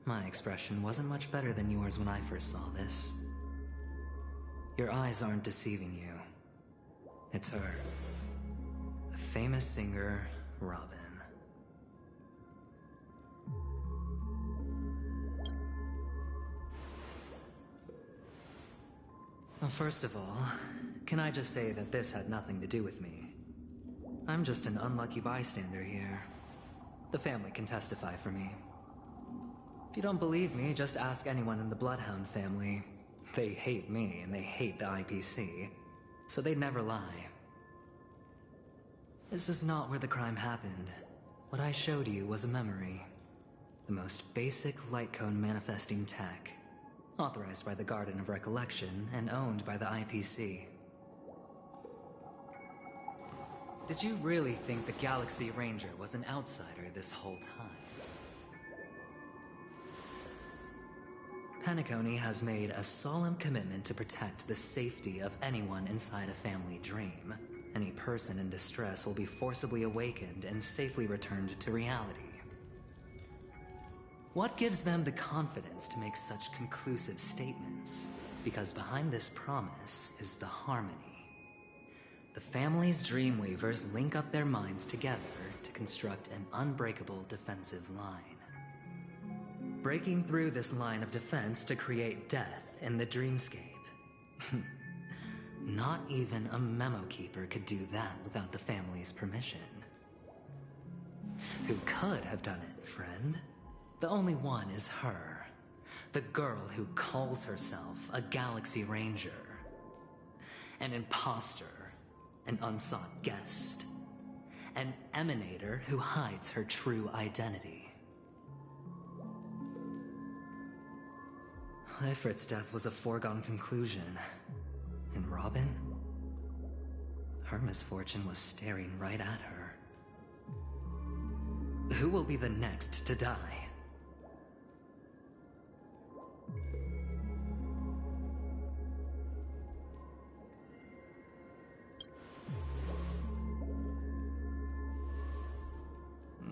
My expression wasn't much better than yours when I first saw this. Your eyes aren't deceiving you. It's her. The famous singer, Robin. Well, first of all, can I just say that this had nothing to do with me? I'm just an unlucky bystander here. The family can testify for me. If you don't believe me, just ask anyone in the Bloodhound family. They hate me and they hate the IPC, so they'd never lie. This is not where the crime happened. What I showed you was a memory. The most basic light cone manifesting tech. Authorized by the Garden of Recollection and owned by the IPC. Did you really think the Galaxy Ranger was an outsider this whole time? Penacony has made a solemn commitment to protect the safety of anyone inside a family dream. Any person in distress will be forcibly awakened and safely returned to reality. What gives them the confidence to make such conclusive statements? Because behind this promise is the harmony. The family's Dreamweavers link up their minds together to construct an unbreakable defensive line. Breaking through this line of defense to create death in the dreamscape. Not even a memo keeper could do that without the family's permission. Who could have done it, friend? The only one is her. The girl who calls herself a Galaxy Ranger. An imposter. An unsought guest. An emanator who hides her true identity. Ifrit's death was a foregone conclusion. And Robin? Her misfortune was staring right at her. Who will be the next to die?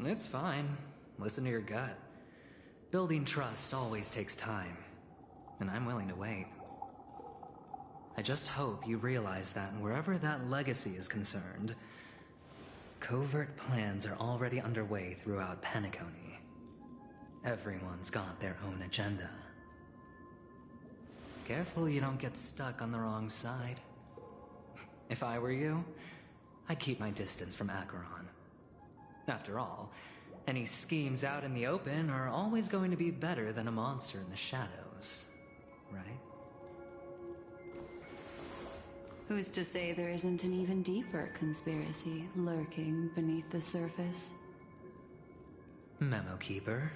It's fine. Listen to your gut. Building trust always takes time, and I'm willing to wait. I just hope you realize that wherever that legacy is concerned, covert plans are already underway throughout Penacony. Everyone's got their own agenda. Careful you don't get stuck on the wrong side. If I were you, I'd keep my distance from Acheron. After all, any schemes out in the open are always going to be better than a monster in the shadows, right? Who's to say there isn't an even deeper conspiracy lurking beneath the surface? Memo Keeper,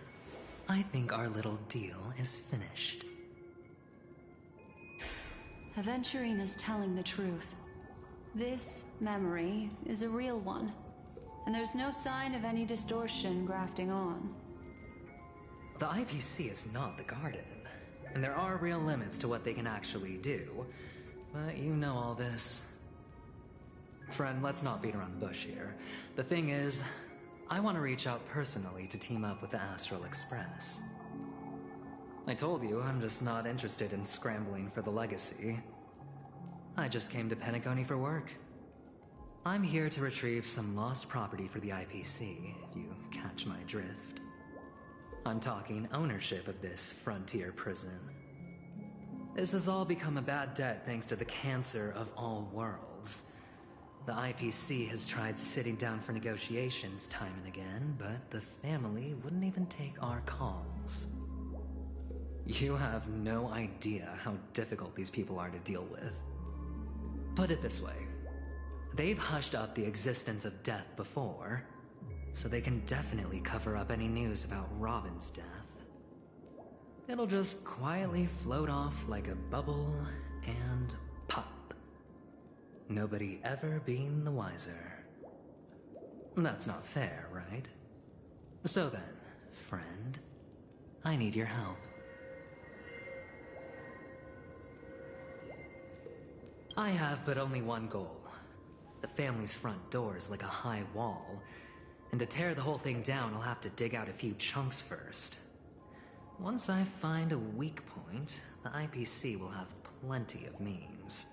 I think our little deal is finished. Aventurine is telling the truth. This memory is a real one. And there's no sign of any distortion grafting on. The IPC is not the Garden, and there are real limits to what they can actually do, but you know all this. Friend, let's not beat around the bush here. The thing is, I want to reach out personally to team up with the Astral Express. I told you I'm just not interested in scrambling for the legacy. I just came to Penacony for work. I'm here to retrieve some lost property for the IPC, if you catch my drift. I'm talking ownership of this frontier prison. This has all become a bad debt thanks to the cancer of all worlds. The IPC has tried sitting down for negotiations time and again, but the family wouldn't even take our calls. You have no idea how difficult these people are to deal with. Put it this way. They've hushed up the existence of death before, so they can definitely cover up any news about Robin's death. It'll just quietly float off like a bubble and pop. Nobody ever being the wiser. That's not fair, right? So then, friend, I need your help. I have but only one goal. The family's front door is like a high wall, and to tear the whole thing down, I'll have to dig out a few chunks first. Once I find a weak point, the IPC will have plenty of means.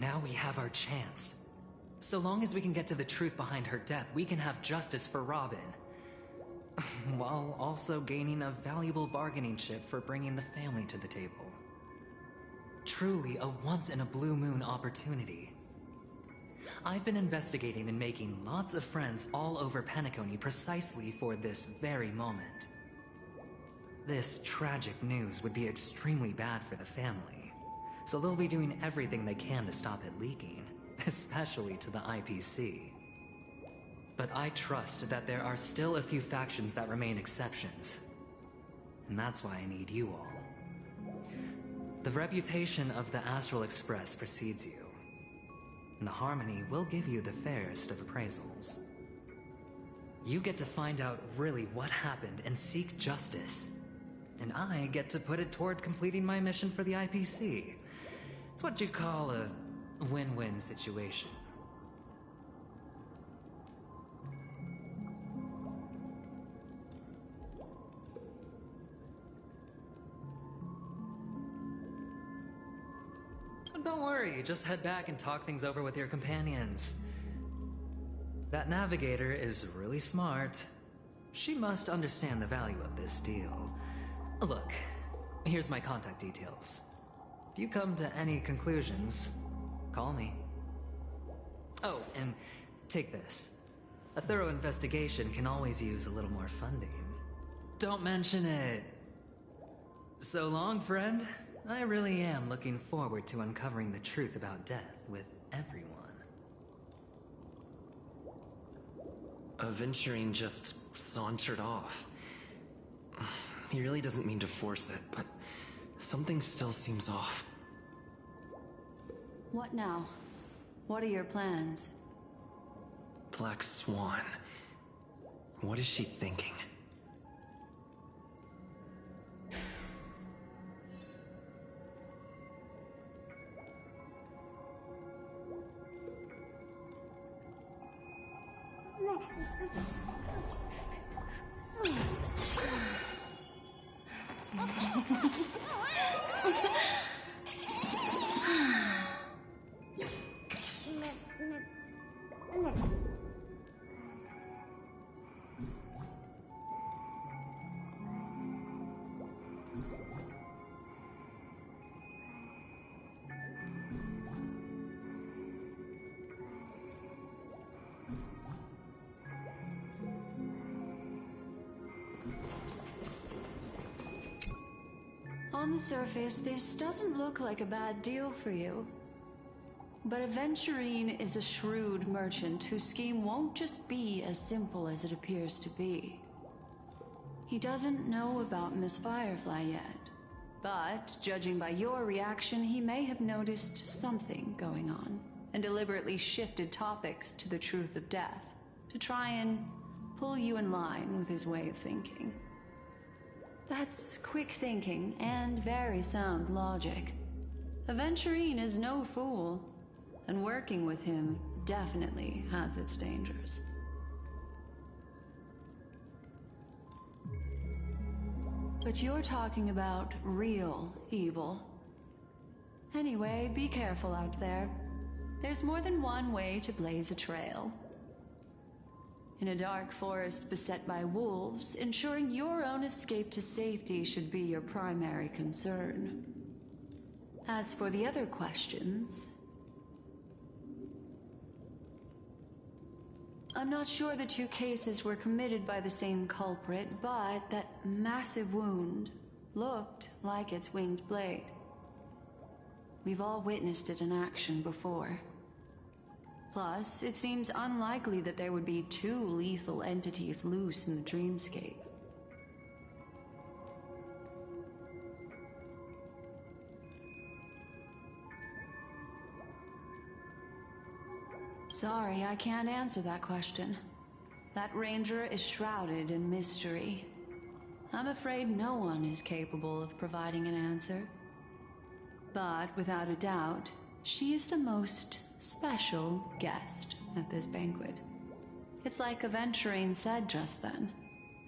Now we have our chance. So long as we can get to the truth behind her death, we can have justice for Robin. While also gaining a valuable bargaining chip for bringing the family to the table. Truly a once-in-a-blue-moon opportunity. I've been investigating and making lots of friends all over Penacony precisely for this very moment. This tragic news would be extremely bad for the family, so they'll be doing everything they can to stop it leaking, especially to the IPC. But I trust that there are still a few factions that remain exceptions, and that's why I need you all. The reputation of the Astral Express precedes you, and the Harmony will give you the fairest of appraisals. You get to find out really what happened and seek justice, and I get to put it toward completing my mission for the IPC. It's what you call a win-win situation. Don't worry, just head back and talk things over with your companions. That navigator is really smart. She must understand the value of this deal. Look, here's my contact details. If you come to any conclusions, call me. Oh, and take this. A thorough investigation can always use a little more funding. Don't mention it. So long, friend. I really am looking forward to uncovering the truth about death with everyone. Aventurine just sauntered off. He really doesn't mean to force it, but something still seems off. What now? What are your plans? Black Swan. What is she thinking? On the surface, this doesn't look like a bad deal for you. But Aventurine is a shrewd merchant whose scheme won't just be as simple as it appears to be. He doesn't know about Miss Firefly yet, but judging by your reaction, he may have noticed something going on and deliberately shifted topics to the truth of death to try and pull you in line with his way of thinking. That's quick thinking and very sound logic. Aventurine is no fool, and working with him definitely has its dangers. But you're talking about real evil. Anyway, be careful out there. There's more than one way to blaze a trail. In a dark forest beset by wolves, ensuring your own escape to safety should be your primary concern. As for the other questions, I'm not sure the two cases were committed by the same culprit, but that massive wound looked like its winged blade. We've all witnessed it in action before. Plus, it seems unlikely that there would be two lethal entities loose in the dreamscape. Sorry, I can't answer that question. That ranger is shrouded in mystery. I'm afraid no one is capable of providing an answer. But without a doubt, she is the most special guest at this banquet. It's like Aventurine said just then.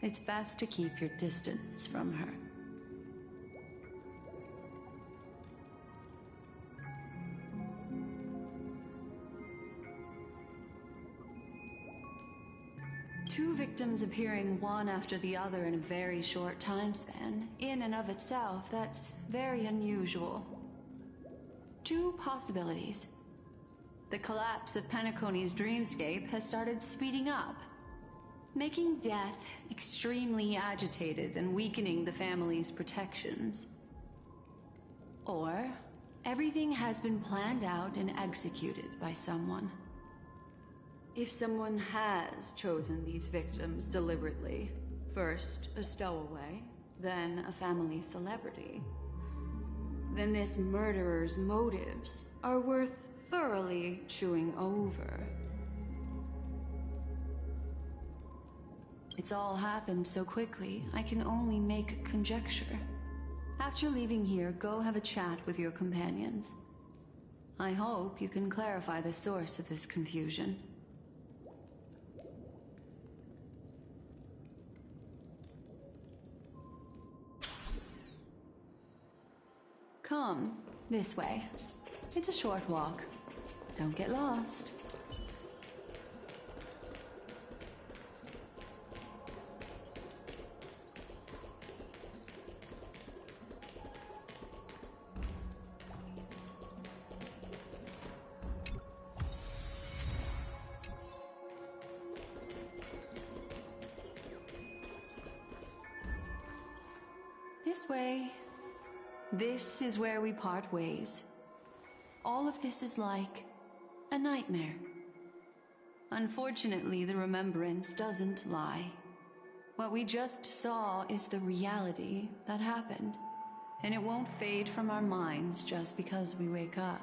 it's best to keep your distance from her. Two victims appearing one after the other in a very short time span, in and of itself, that's very unusual. Two possibilities. The collapse of Penacony's dreamscape has started speeding up, making death extremely agitated and weakening the family's protections. Or, everything has been planned out and executed by someone. If someone has chosen these victims deliberately, first a stowaway, then a family celebrity, then this murderer's motives are worth thoroughly chewing over. It's all happened so quickly, I can only make conjecture. After leaving here, go have a chat with your companions. I hope you can clarify the source of this confusion. Come, this way. It's a short walk. Don't get lost. This way. This is where we part ways. All of this is like a nightmare. Unfortunately, the remembrance doesn't lie. What we just saw is the reality that happened, and it won't fade from our minds just because we wake up.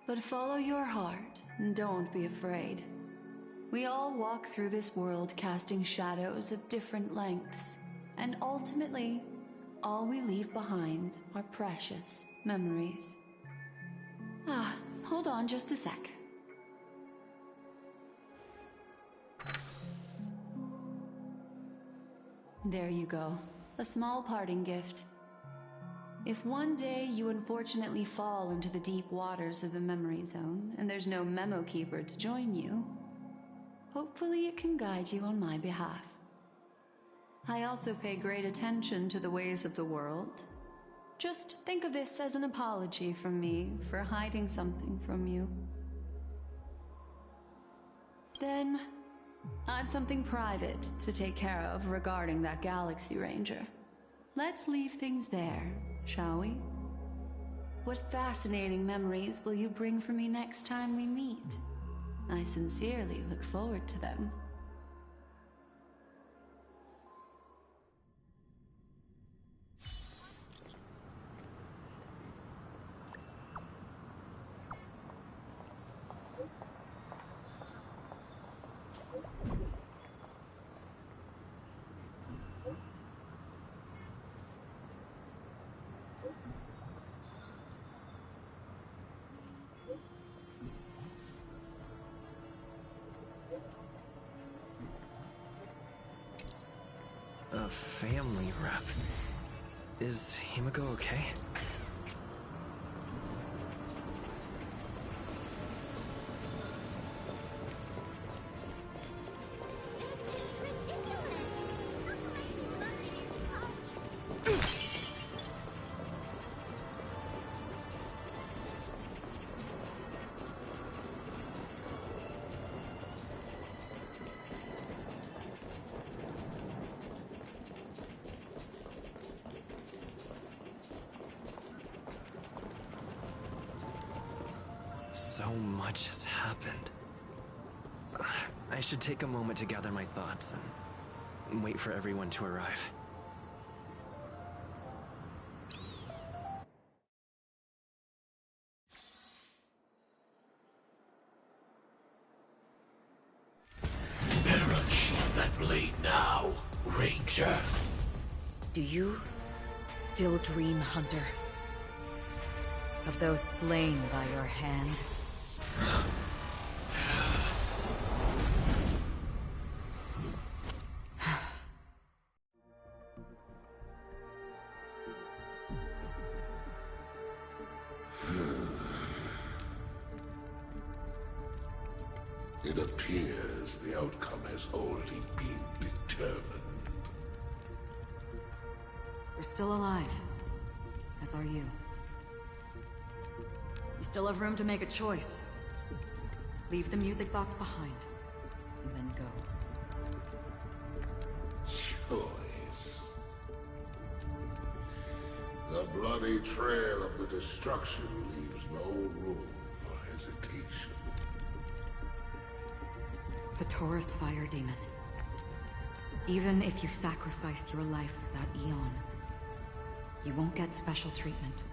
But follow your heart and don't be afraid. We all walk through this world casting shadows of different lengths, and ultimately, all we leave behind are precious memories. Hold on just a sec. There you go. A small parting gift. If one day you unfortunately fall into the deep waters of the memory zone and there's no memo keeper to join you, hopefully it can guide you on my behalf. I also pay great attention to the ways of the world. Just think of this as an apology from me for hiding something from you. Then, I've something private to take care of regarding that Galaxy Ranger. Let's leave things there, shall we? What fascinating memories will you bring for me next time we meet? I sincerely look forward to them. A family rep. Is Himiko okay? So much has happened. I should take a moment to gather my thoughts and wait for everyone to arrive. Better unsheath that blade now, Ranger. Do you still dream, Hunter? Of those slain by your hand? It appears the outcome has already been determined. We're still alive. As are you. You still have room to make a choice. Leave the music box behind, and then go. Choice. The bloody trail of the destruction leaves no room for hesitation. The Taurus Fire Demon. Even if you sacrifice your life for that eon, you won't get special treatment.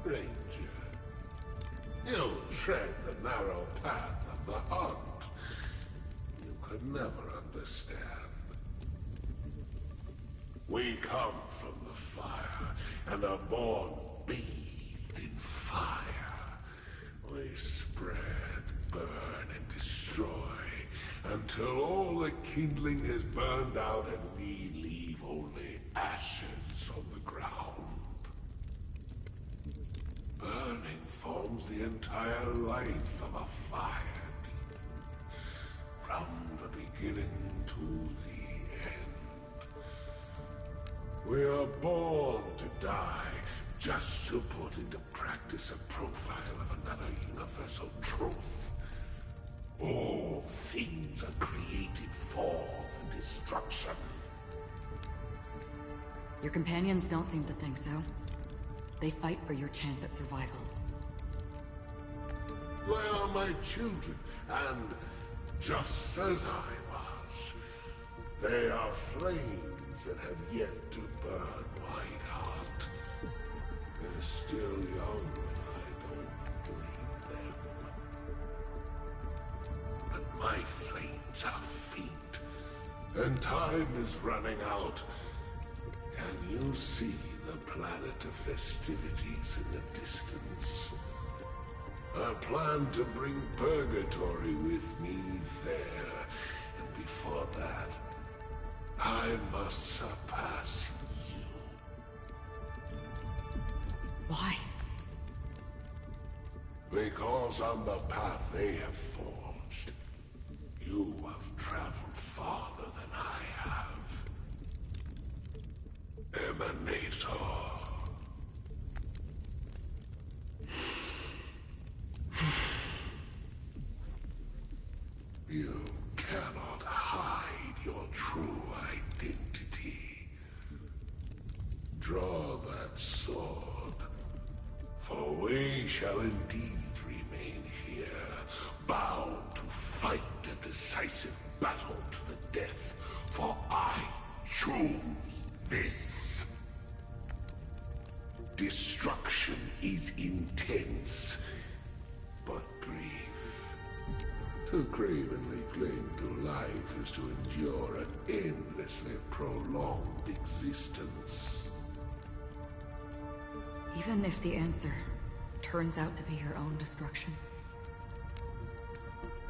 Ranger, you tread the narrow path of the hunt. You could never understand. We come from the fire, and are born bathed in fire. We spread, burn, and destroy, until all the kindling is burned out and we leave only ashes on the ground. Burning forms the entire life of a fire demon, from the beginning to the end. We are born to die, just to put into practice a profile of another universal truth. All things are created for the destruction. Your companions don't seem to think so. They fight for your chance at survival. They are my children, and just as I was, they are flames that have yet to burn my heart. They're still young, and I don't blame them. But my flames are faint, and time is running out. Can you see the planet of festivities in the distance? I plan to bring Purgatory with me there, and before that, I must surpass you. Why? Because on the path they have forged, you have traveled farther than I have. Emanator. You cannot hide your true identity. Draw that sword, for we shall indeed remain here, bound to fight a decisive battle to the death, for I choose this. Destruction is intense, but brief. To cravenly cling to life is to endure an endlessly prolonged existence. Even if the answer turns out to be your own destruction.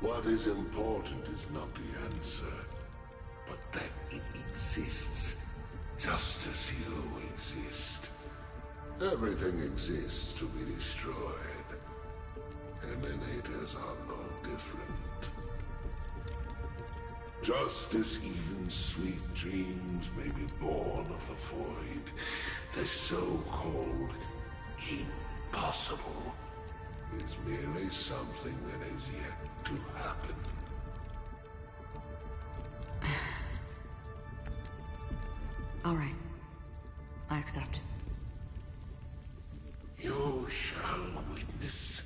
What is important is not the answer, but that it exists, just as you exist. Everything exists to be destroyed. Emanators are no different. Just as even sweet dreams may be born of the void, the so-called impossible is merely something that is yet to happen. All right. I accept. You shall witness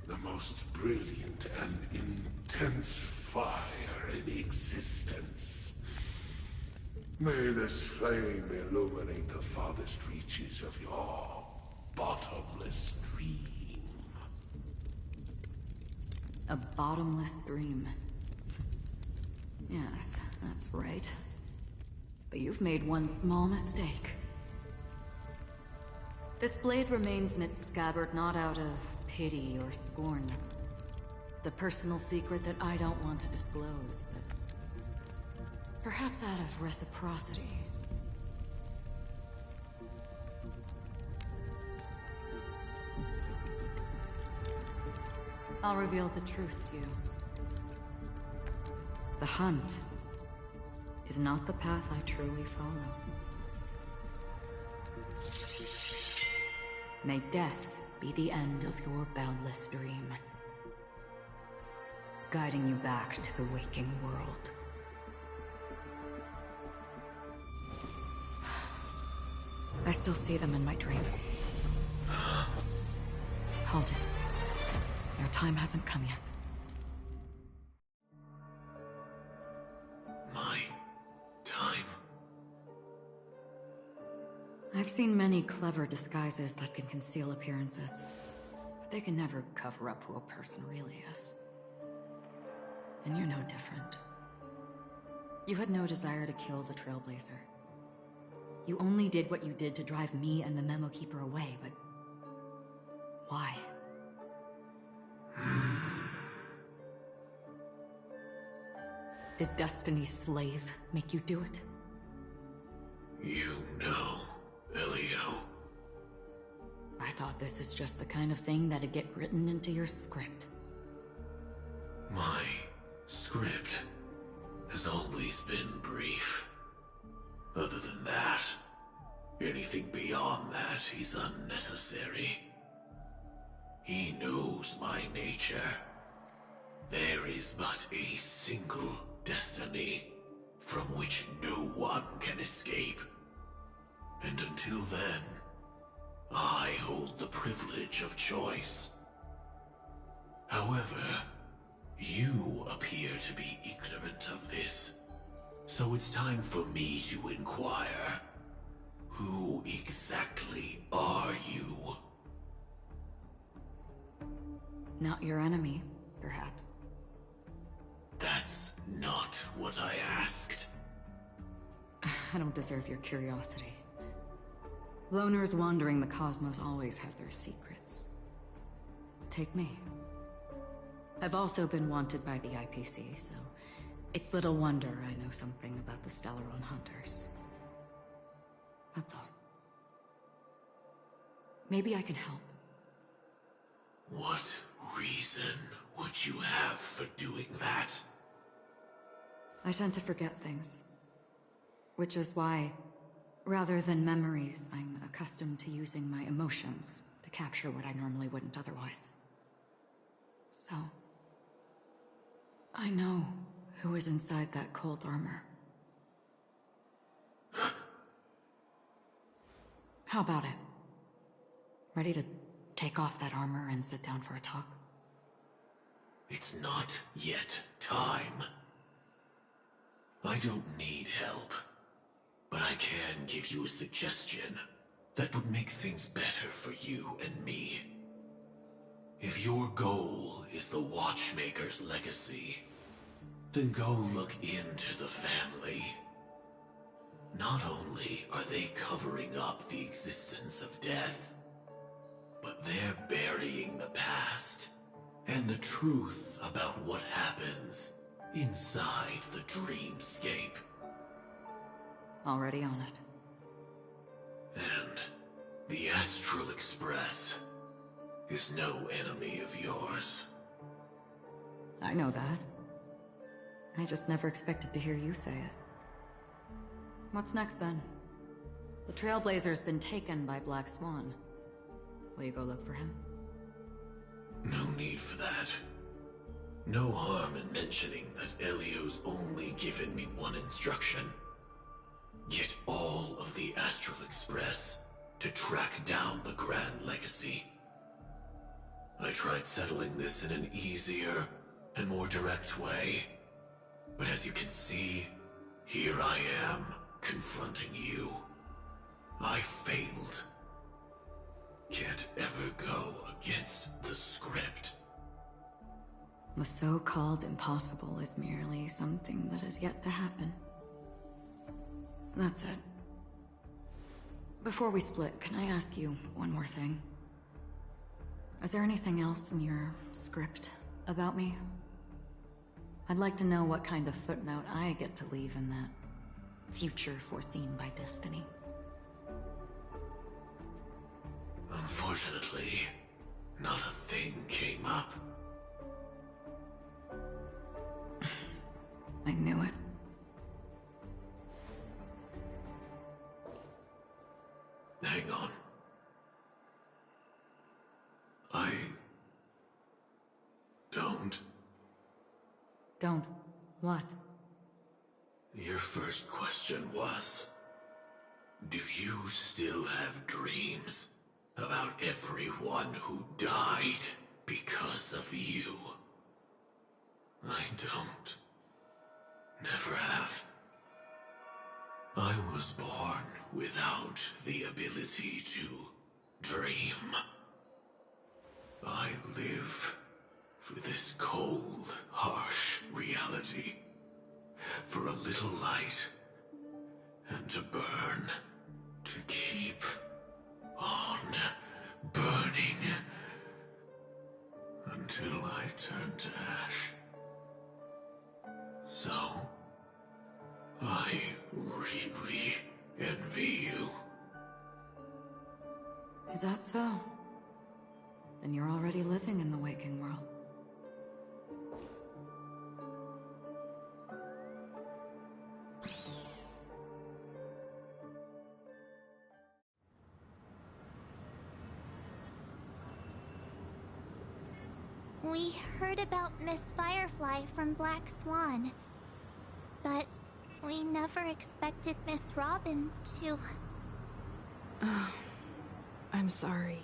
the most brilliant and intense fire in existence. May this flame illuminate the farthest reaches of your bottomless dream. A bottomless dream. Yes, that's right. But you've made one small mistake. This blade remains in its scabbard not out of pity or scorn. It's a personal secret that I don't want to disclose, but perhaps out of reciprocity. I'll reveal the truth to you. The hunt is not the path I truly follow. May death be the end of your boundless dream, guiding you back to the waking world. I still see them in my dreams. Hold it. Your time hasn't come yet. My time? I've seen many clever disguises that can conceal appearances, but they can never cover up who a person really is. And you're no different. You had no desire to kill the Trailblazer. You only did what you did to drive me and the Memo Keeper away, but... why? Did Destiny's slave make you do it? You know, Elio. I thought this is just the kind of thing that'd get written into your script. My script has always been brief. Other than that, anything beyond that is unnecessary. He knows my nature. There is but a single destiny from which no one can escape. And until then, I hold the privilege of choice. However, you appear to be ignorant of this. So it's time for me to inquire. Who exactly are you? Not your enemy, perhaps. That's not what I asked. I don't deserve your curiosity. Loners wandering the cosmos always have their secrets. Take me. I've also been wanted by the IPC, so it's little wonder I know something about the Stellaron Hunters. That's all. Maybe I can help. What reason would you have for doing that? I tend to forget things. Which is why, rather than memories, I'm accustomed to using my emotions to capture what I normally wouldn't otherwise. So, I know who is inside that cold armor. How about it? Ready to take off that armor and sit down for a talk? It's not yet time. I don't need help, but I can give you a suggestion that would make things better for you and me. If your goal is the Watchmaker's legacy, then go look into the family. Not only are they covering up the existence of death, but they're burying the past and the truth about what happens inside the dreamscape. Already on it. And the Astral Express is no enemy of yours. I know that. I just never expected to hear you say it. What's next, then? The Trailblazer's been taken by Black Swan. Will you go look for him? No need for that. No harm in mentioning that Elio's only given me one instruction. Get all of the Astral Express to track down the Grand Legacy. I tried settling this in an easier and more direct way, but as you can see, here I am, confronting you. I failed. Can't ever go against the script. The so-called impossible is merely something that has yet to happen. That's it. Before we split, can I ask you one more thing? Is there anything else in your script about me? I'd like to know what kind of footnote I get to leave in that future foreseen by destiny. Unfortunately, not a thing came up. I knew it. Hang on. I don't. Don't. What? Your first question was, do you still have dreams about everyone who died because of you? I don't. Never have. I was born without the ability to dream. I live for this cold, harsh reality. For a little light, and to burn, to keep on burning, until I turn to ash. So, I really envy you. Is that so? Then you're already living in the waking world. We heard about Miss Firefly from Black Swan, but we never expected Miss Robin to... I'm sorry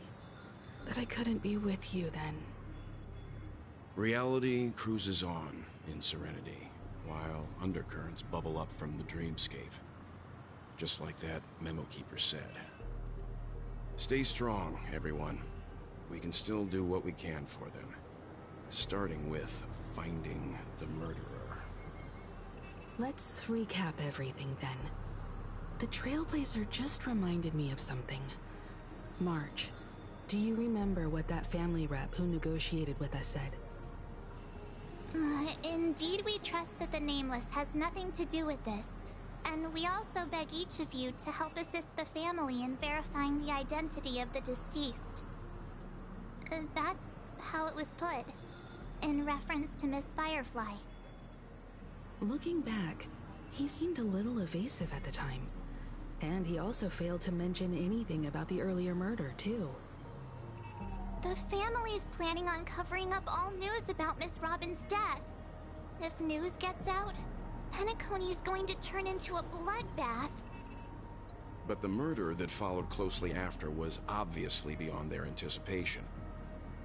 that I couldn't be with you then. Reality cruises on in serenity, while undercurrents bubble up from the dreamscape. Just like that memo keeper said. Stay strong, everyone. We can still do what we can for them. Starting with finding the murderer. Let's recap everything then. The Trailblazer just reminded me of something. March, do you remember what that family rep who negotiated with us said? Indeed, we trust that the Nameless has nothing to do with this, and we also beg each of you to help assist the family in verifying the identity of the deceased. That's how it was put, in reference to Miss Firefly. Looking back, he seemed a little evasive at the time. And he also failed to mention anything about the earlier murder, too. The family's planning on covering up all news about Miss Robin's death. If news gets out, Penacony's going to turn into a bloodbath. But the murder that followed closely after was obviously beyond their anticipation.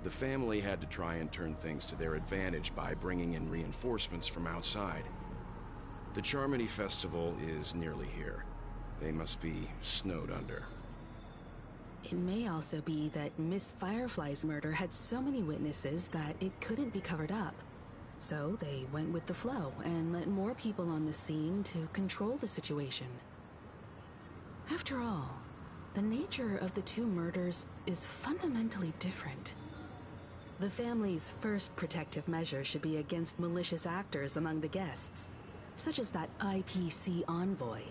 The family had to try and turn things to their advantage by bringing in reinforcements from outside. The Charmony Festival is nearly here. They must be snowed under. It may also be that Miss Firefly's murder had so many witnesses that it couldn't be covered up. So they went with the flow and let more people on the scene to control the situation. After all, the nature of the two murders is fundamentally different. The family's first protective measure should be against malicious actors among the guests, such as that IPC envoy.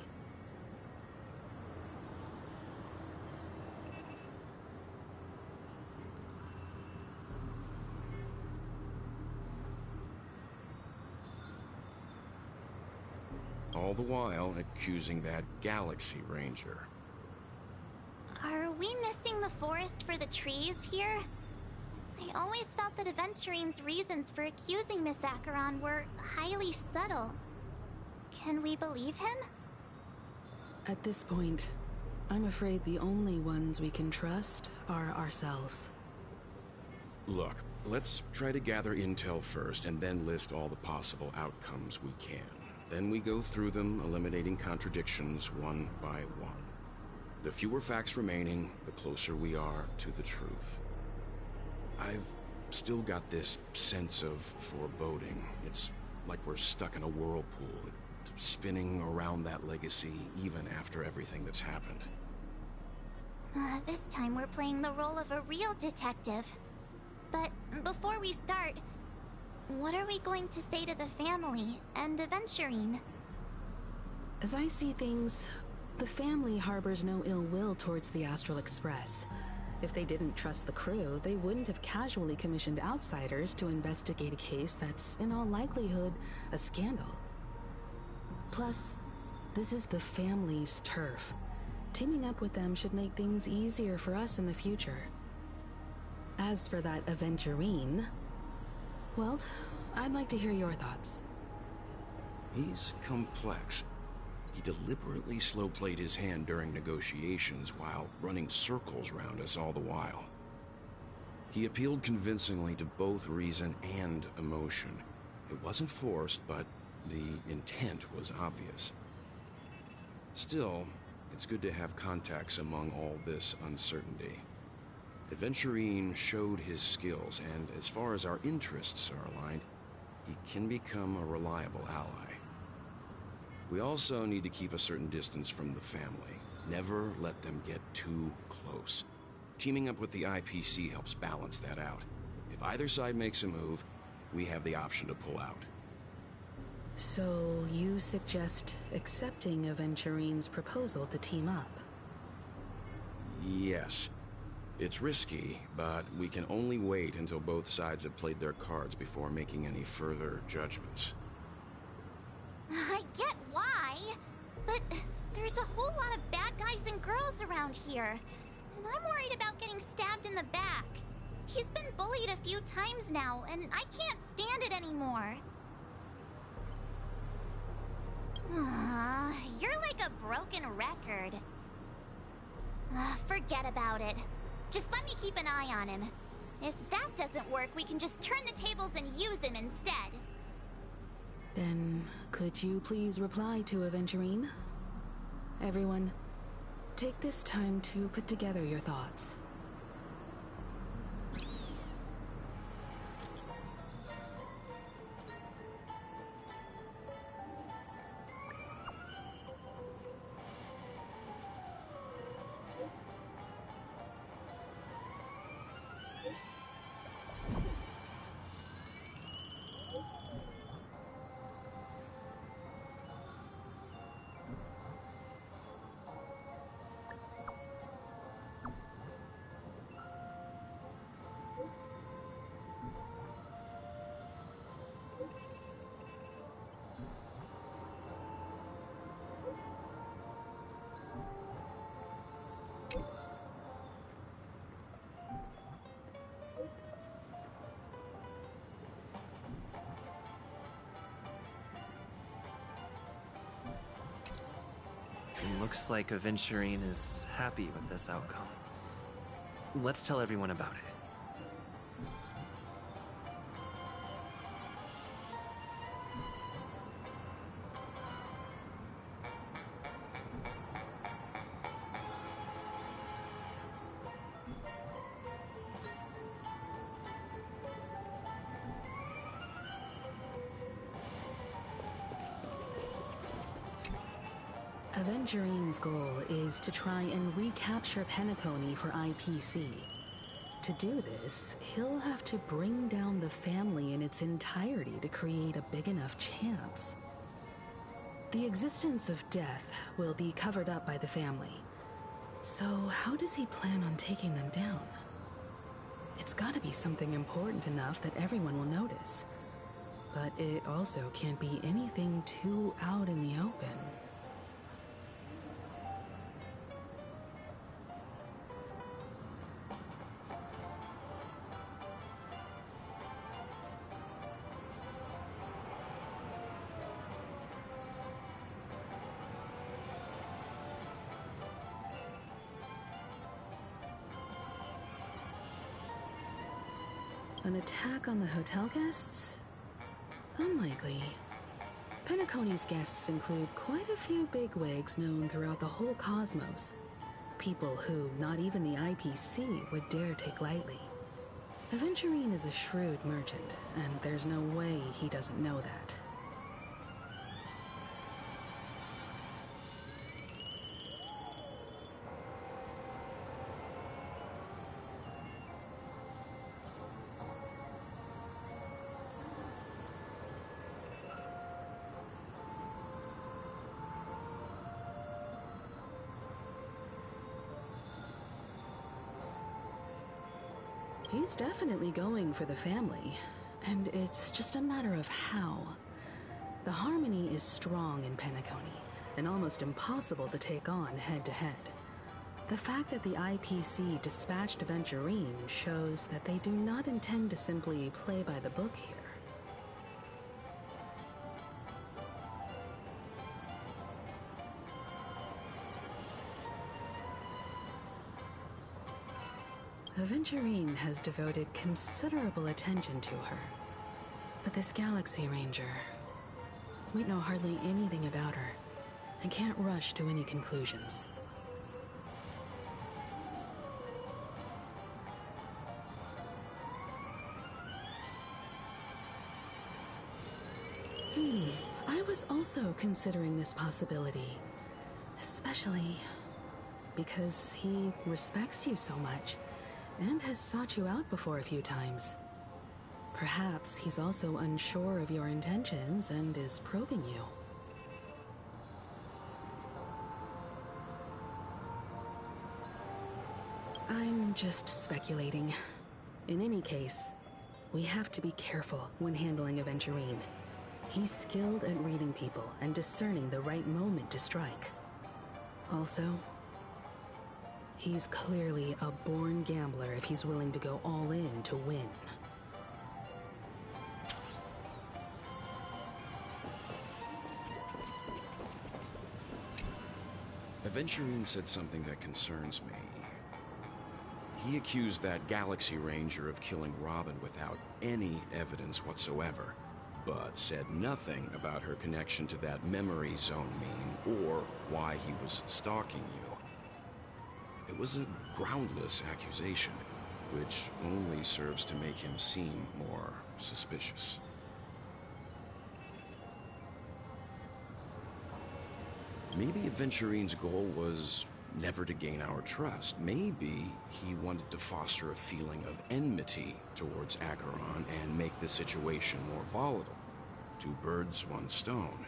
All the while accusing that Galaxy Ranger. Are we missing the forest for the trees here? I always felt that Aventurine's reasons for accusing Miss Acheron were highly subtle. Can we believe him? At this point, I'm afraid the only ones we can trust are ourselves. Look, let's try to gather intel first and then list all the possible outcomes we can. Then we go through them, eliminating contradictions one by one. The fewer facts remaining, the closer we are to the truth. I've still got this sense of foreboding. It's like we're stuck in a whirlpool, spinning around that legacy even after everything that's happened. This time we're playing the role of a real detective. But before we start, what are we going to say to the family and Aventurine? As I see things, the family harbors no ill will towards the Astral Express. If they didn't trust the crew, they wouldn't have casually commissioned outsiders to investigate a case that's, in all likelihood, a scandal. Plus, this is the family's turf. Teaming up with them should make things easier for us in the future. As for that aventurine, well, I'd like to hear your thoughts. He's complex. He deliberately slow-played his hand during negotiations while running circles around us all the while. He appealed convincingly to both reason and emotion. It wasn't forced, but the intent was obvious. Still, it's good to have contacts among all this uncertainty. Aventurine showed his skills, and as far as our interests are aligned, he can become a reliable ally. We also need to keep a certain distance from the family. Never let them get too close. Teaming up with the IPC helps balance that out. If either side makes a move, we have the option to pull out. So, you suggest accepting Aventurine's proposal to team up? Yes. It's risky, but we can only wait until both sides have played their cards before making any further judgments. I get why, but there's a whole lot of bad guys and girls around here, and I'm worried about getting stabbed in the back. He's been bullied a few times now, and I can't stand it anymore. You're like a broken record. Forget about it. Just let me keep an eye on him. If that doesn't work, we can just turn the tables and use him instead. Then, could you please reply to Aventurine? Everyone, take this time to put together your thoughts. It looks like Aventurine is happy with this outcome. Let's tell everyone about it. Aventurine's goal is to try and recapture Penacony for IPC. To do this, he'll have to bring down the family in its entirety to create a big enough chance. The existence of death will be covered up by the family. So how does he plan on taking them down? It's gotta be something important enough that everyone will notice. But it also can't be anything too out in the open. An attack on the hotel guests? Unlikely. Penacony's guests include quite a few bigwigs known throughout the whole cosmos. People who not even the IPC would dare take lightly. Aventurine is a shrewd merchant, and there's no way he doesn't know that. He's definitely going for the family, and it's just a matter of how. The harmony is strong in Penacony, and almost impossible to take on head-to-head. The fact that the IPC dispatched Aventurine shows that they do not intend to simply play by the book here. Aventurine has devoted considerable attention to her. But this Galaxy Ranger, we know hardly anything about her, and can't rush to any conclusions. I was also considering this possibility, especially because he respects you so much, and has sought you out before a few times. Perhaps he's also unsure of your intentions and is probing you. I'm just speculating. In any case, we have to be careful when handling Aventurine. He's skilled at reading people and discerning the right moment to strike. Also, he's clearly a born gambler if he's willing to go all in to win. Aventurine said something that concerns me. He accused that Galaxy Ranger of killing Robin without any evidence whatsoever, but said nothing about her connection to that memory zone meme or why he was stalking you. It was a groundless accusation, which only serves to make him seem more suspicious. Maybe Aventurine's goal was never to gain our trust. Maybe he wanted to foster a feeling of enmity towards Acheron and make the situation more volatile. Two birds, one stone.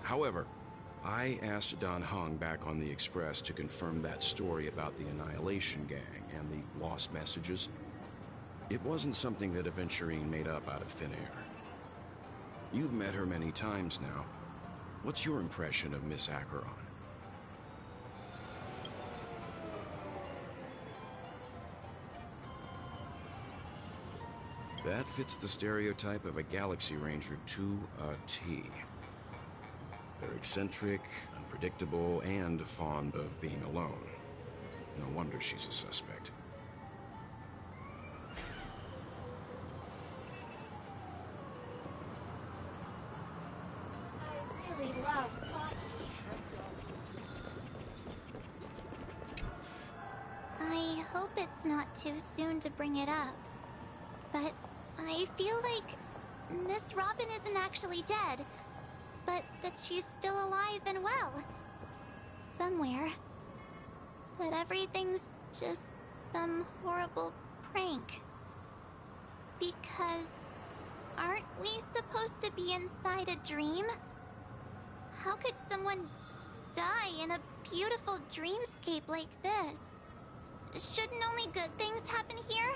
However, I asked Don Hung back on the Express to confirm that story about the Annihilation Gang and the lost messages. It wasn't something that Aventurine made up out of thin air. You've met her many times now. What's your impression of Miss Acheron? That fits the stereotype of a Galaxy Ranger to a T. They're eccentric, unpredictable, and fond of being alone. No wonder she's a suspect. I really love Poppy. I hope it's not too soon to bring it up, but I feel like Miss Robin isn't actually dead, but that she's still alive and well. Somewhere. That everything's just some horrible prank. Because aren't we supposed to be inside a dream? How could someone die in a beautiful dreamscape like this? Shouldn't only good things happen here?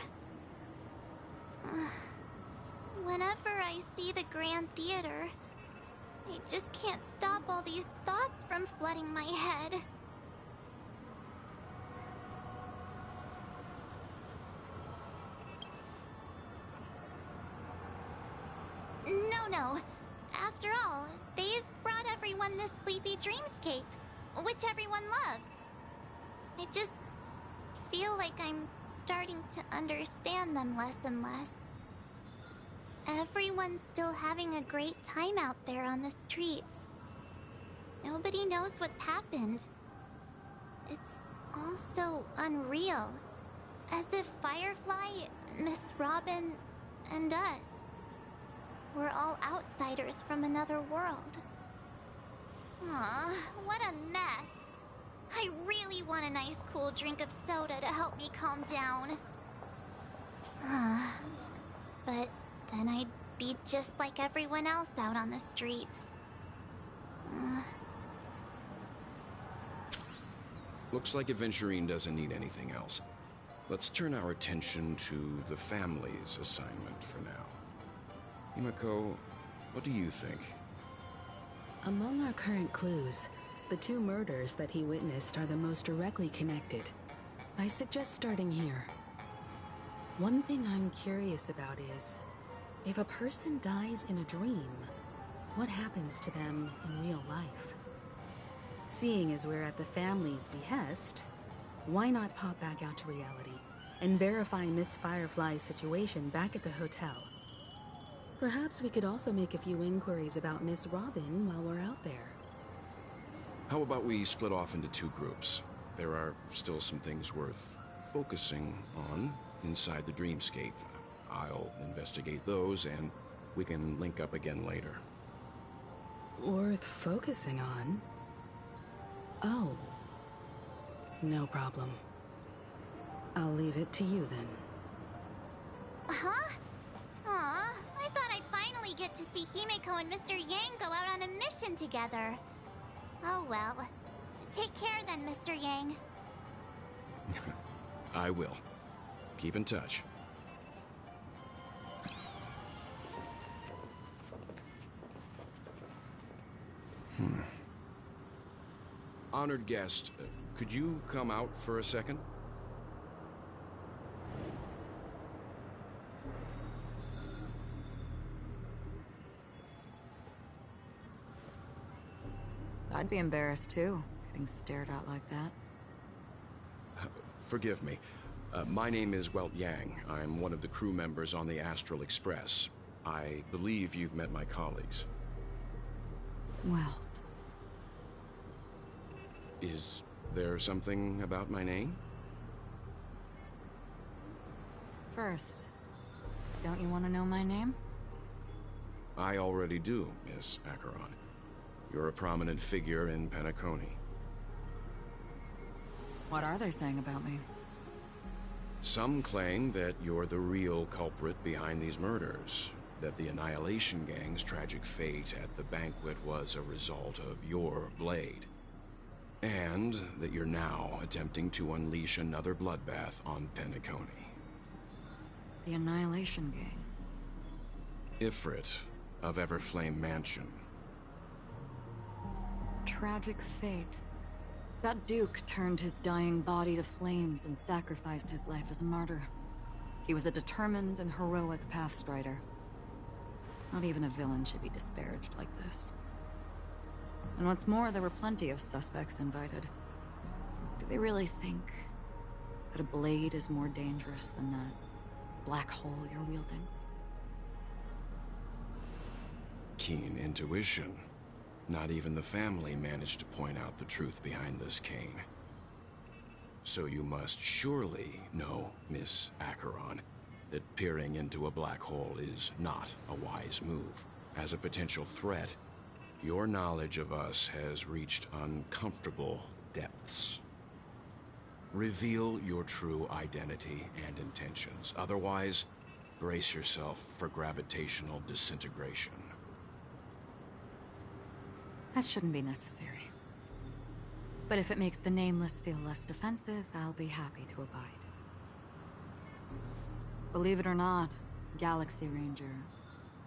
Whenever I see the Grand Theater, I just can't stop all these thoughts from flooding my head. No. After all, they've brought everyone this sleepy dreamscape, which everyone loves. I just feel like I'm starting to understand them less and less. Everyone's still having a great time out there on the streets. Nobody knows what's happened. It's all so unreal. As if Firefly, Miss Robin, and us were all outsiders from another world. Aw, what a mess. I really want a nice cool drink of soda to help me calm down. But then I'd be just like everyone else out on the streets. Looks like Aventurine doesn't need anything else. Let's turn our attention to the family's assignment for now. Himiko, What do you think? Among our current clues, the two murders that he witnessed are the most directly connected. I suggest starting here. One thing I'm curious about is, if a person dies in a dream, what happens to them in real life? Seeing as we're at the family's behest, why not pop back out to reality and verify Miss Firefly's situation back at the hotel? Perhaps we could also make a few inquiries about Miss Robin while we're out there. How about we split off into two groups? There are still some things worth focusing on inside the dreamscape. I'll investigate those, and we can link up again later. Worth focusing on? Oh. No problem. I'll leave it to you then. Huh? Aw, I thought I'd finally get to see Himeko and Mr. Yang go out on a mission together. Oh well. Take care then, Mr. Yang. I will. Keep in touch. Honored guest, could you come out for a second? I'd be embarrassed too, getting stared at like that. Forgive me. My name is Welt Yang. I'm one of the crew members on the Astral Express. I believe you've met my colleagues. Well, Is there something about my name? first, don't you want to know my name? I already do, Miss Acheron. You're a prominent figure in Penacony. What are they saying about me? Some claim that you're the real culprit behind these murders, that the Annihilation Gang's tragic fate at the banquet was a result of your blade, and that you're now attempting to unleash another bloodbath on Penacony. The Annihilation Gang. Ifrit of Everflame Mansion. Tragic fate. That Duke turned his dying body to flames and sacrificed his life as a martyr. He was a determined and heroic pathstrider. Not even a villain should be disparaged like this. And what's more, there were plenty of suspects invited. Do they really think that a blade is more dangerous than that black hole you're wielding? Keen intuition. Not even the family managed to point out the truth behind this cane. So you must surely know, Miss Acheron, that peering into a black hole is not a wise move. As a potential threat, your knowledge of us has reached uncomfortable depths. Reveal your true identity and intentions. Otherwise, brace yourself for gravitational disintegration. That shouldn't be necessary. But if it makes the Nameless feel less defensive, I'll be happy to abide. Believe it or not, Galaxy Ranger,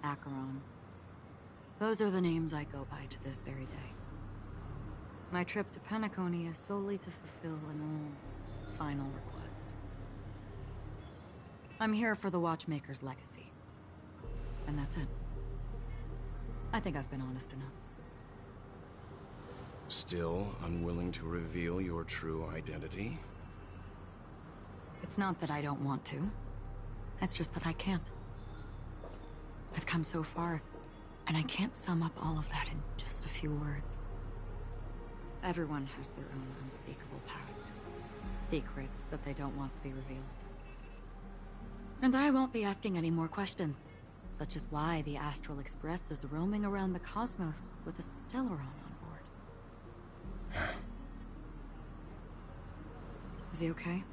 Acheron, those are the names I go by to this very day. My trip to Penacony is solely to fulfill an old, final request. I'm here for the Watchmaker's legacy. And that's it. I think I've been honest enough. Still unwilling to reveal your true identity? It's not that I don't want to. It's just that I can't. I've come so far, and I can't sum up all of that in just a few words. Everyone has their own unspeakable past. Secrets that they don't want to be revealed. And I won't be asking any more questions, such as why the Astral Express is roaming around the cosmos with a Stellaron on board. Is he okay?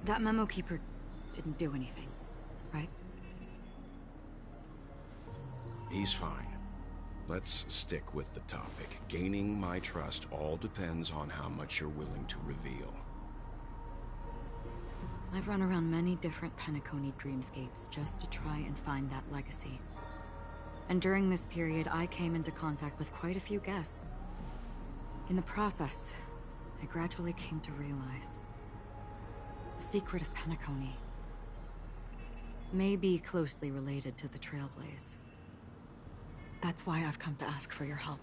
That memo keeper didn't do anything, right? He's fine. Let's stick with the topic. Gaining my trust all depends on how much you're willing to reveal. I've run around many different Penacony dreamscapes just to try and find that legacy. And during this period, I came into contact with quite a few guests. In the process, I gradually came to realize the secret of Penacony may be closely related to the Trailblaze. That's why I've come to ask for your help.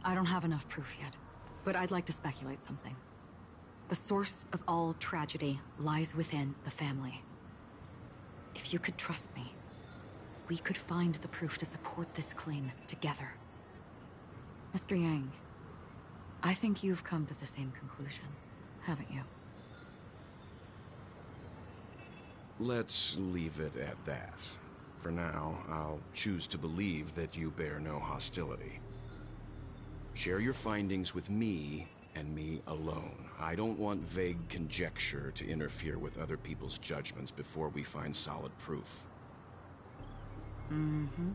I don't have enough proof yet, but I'd like to speculate something. The source of all tragedy lies within the family. If you could trust me, we could find the proof to support this claim together. Mr. Yang, I think you've come to the same conclusion, haven't you? Let's leave it at that. For now, I'll choose to believe that you bear no hostility. Share your findings with me, and me alone. I don't want vague conjecture to interfere with other people's judgments before we find solid proof. Mm-hmm.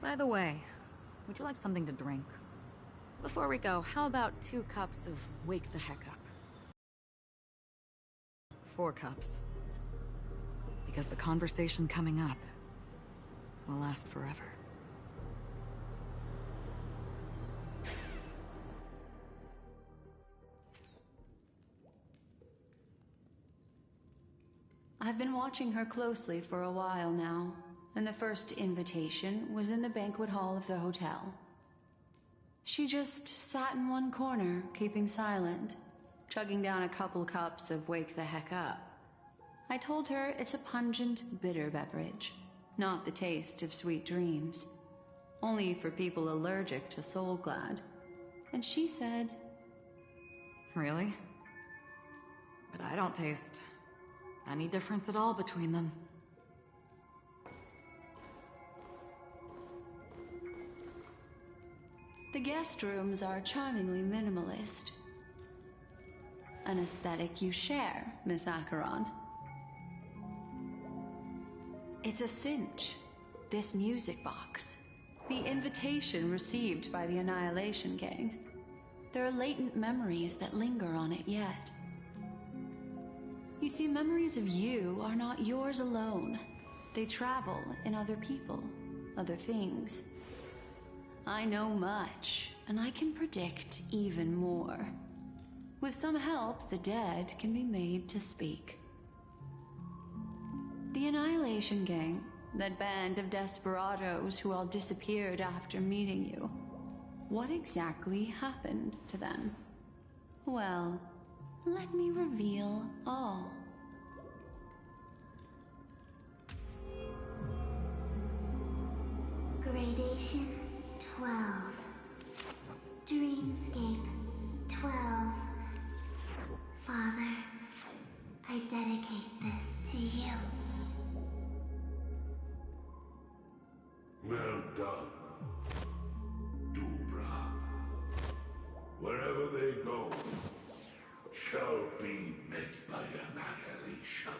By the way, would you like something to drink? Before we go, how about 2 cups of Wake the Heck Up? 4 cups. Because the conversation coming up will last forever. I've been watching her closely for a while now, and the first invitation was in the banquet hall of the hotel. She just sat in one corner, keeping silent, chugging down a couple cups of Wake the Heck Up. I told her it's a pungent, bitter beverage, not the taste of sweet dreams. Only for people allergic to Soul Glad. And she said, Really? But I don't taste any difference at all between them. the guest rooms are charmingly minimalist. An aesthetic you share, Miss Acheron. It's a cinch, this music box. The invitation received by the Annihilation Gang. There are latent memories that linger on it yet. You see, memories of you are not yours alone. They travel in other people, other things. I know much, and I can predict even more. With some help, the dead can be made to speak. The Annihilation Gang, that band of desperados who all disappeared after meeting you. What exactly happened to them? Well, let me reveal all. Gradation 12. Dreamscape 12. Father, I dedicate this to you. Well done, Dubra. Wherever they go, shall be met by annihilation.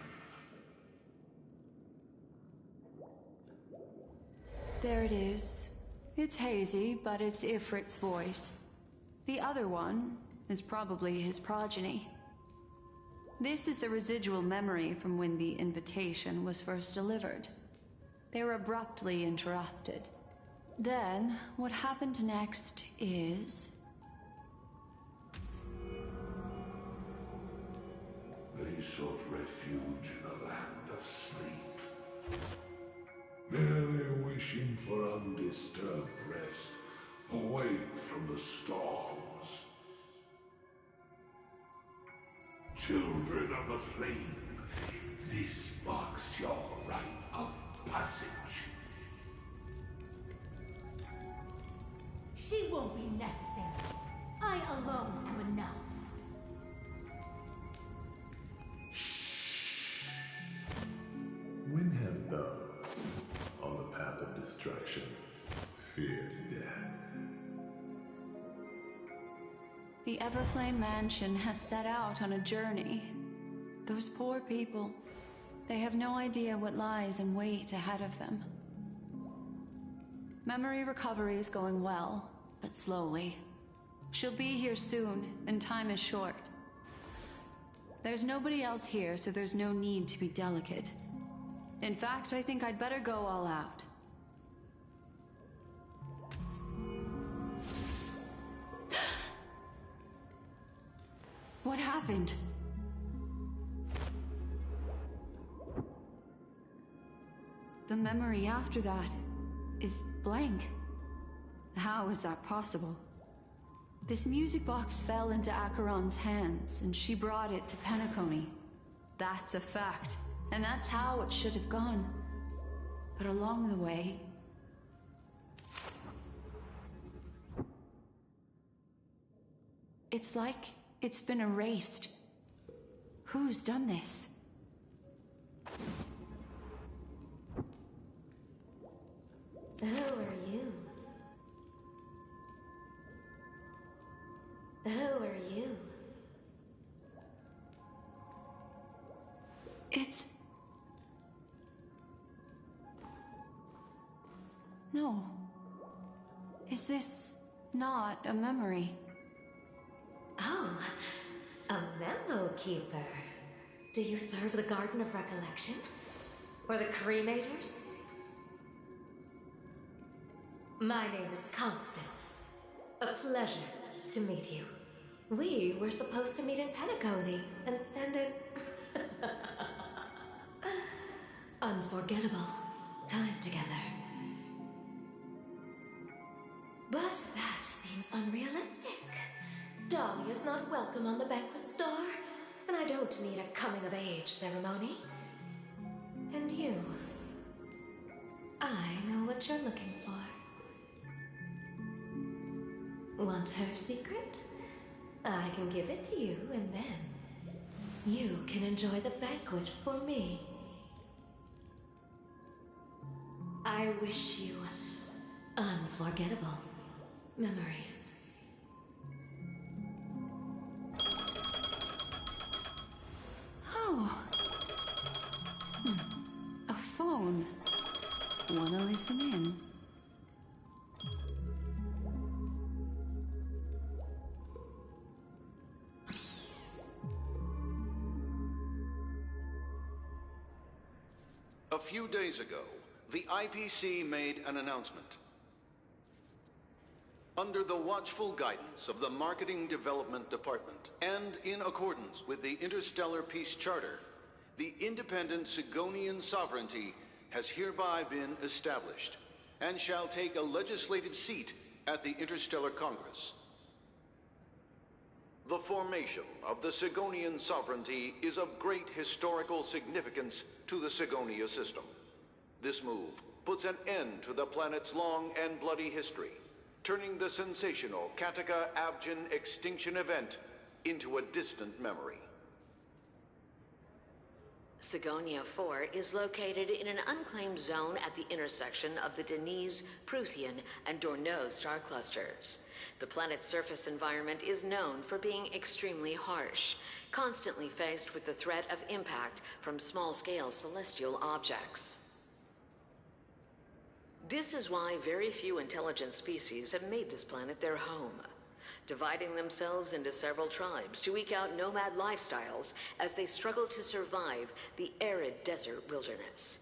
There it is. It's hazy, but it's Ifrit's voice. The other one is probably his progeny. This is the residual memory from when the invitation was first delivered. They were abruptly interrupted. Then, what happened next is... They sought refuge in a land of sleep, merely wishing for undisturbed rest, away from the storms. Children of the flame, this marks your rite of passage. She won't be necessary. I alone am enough. When have those on the path of destruction feared death? The Everflame Mansion has set out on a journey. Those poor people, they have no idea what lies in wait ahead of them. Memory recovery is going well, but slowly. She'll be here soon, and time is short. There's nobody else here, so there's no need to be delicate. In fact, I think I'd better go all out. What happened? The memory after that is blank. How is that possible? This music box fell into Acheron's hands, and she brought it to Penacony. That's a fact, and that's how it should have gone. But along the way... it's like it's been erased. Who's done this? Who are you? Who are you? It's... no. Is this not a memory? Oh, a memo keeper. Do you serve the Garden of Recollection? Or the Cremators? My name is Constance. A pleasure to meet you. We were supposed to meet in Penacony and spend an unforgettable time together. But that seems unrealistic. Dahlia's not welcome on the banquet star, and I don't need a coming-of-age ceremony. And you, I know what you're looking for. Want her secret? I can give it to you, and then you can enjoy the banquet for me. I wish you unforgettable memories. Oh. A phone. Wanna listen in? A few days ago, the IPC made an announcement. Under the watchful guidance of the Marketing Development Department, and in accordance with the Interstellar Peace Charter, the independent Sigonian sovereignty has hereby been established, and shall take a legislative seat at the Interstellar Congress. The formation of the Sigonian sovereignty is of great historical significance to the Sigonia system. This move puts an end to the planet's long and bloody history, turning the sensational Kataka-Abjin extinction event into a distant memory. Sigonia 4 is located in an unclaimed zone at the intersection of the Denise, Prothean, and Dorneau star clusters. The planet's surface environment is known for being extremely harsh, constantly faced with the threat of impact from small-scale celestial objects. This is why very few intelligent species have made this planet their home, dividing themselves into several tribes to eke out nomad lifestyles as they struggle to survive the arid desert wilderness.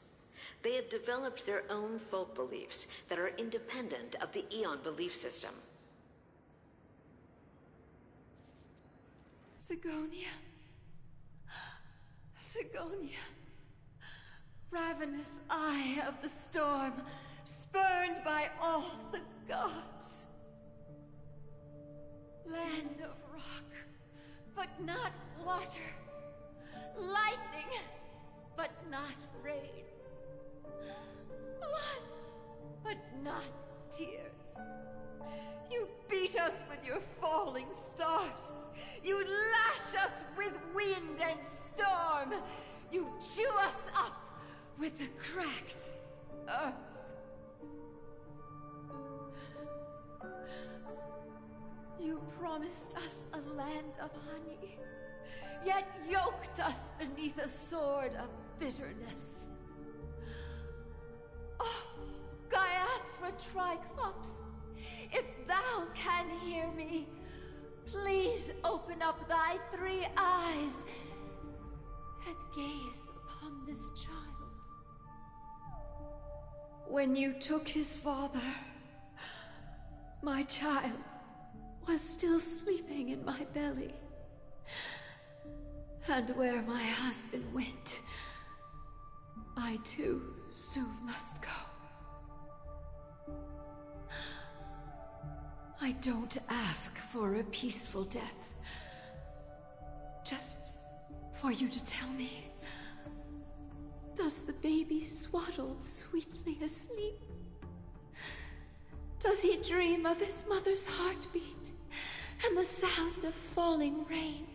They have developed their own folk beliefs that are independent of the Eon belief system. Sigonia. Sigonia. Ravenous eye of the storm, spurned by all the gods. Land of rock, but not water. Lightning, but not rain. Blood, but not tears. You beat us with your falling stars. You lash us with wind and storm. You chew us up with the cracked earth. You promised us a land of honey, yet yoked us beneath a sword of bitterness. Oh, Gaiathra Triclops, if thou can hear me, please open up thy 3 eyes and gaze upon this child. When you took his father, my child was still sleeping in my belly. And where my husband went, I too soon must go. I don't ask for a peaceful death. Just for you to tell me, does the baby swaddled sweetly asleep? Does he dream of his mother's heartbeat and the sound of falling rain?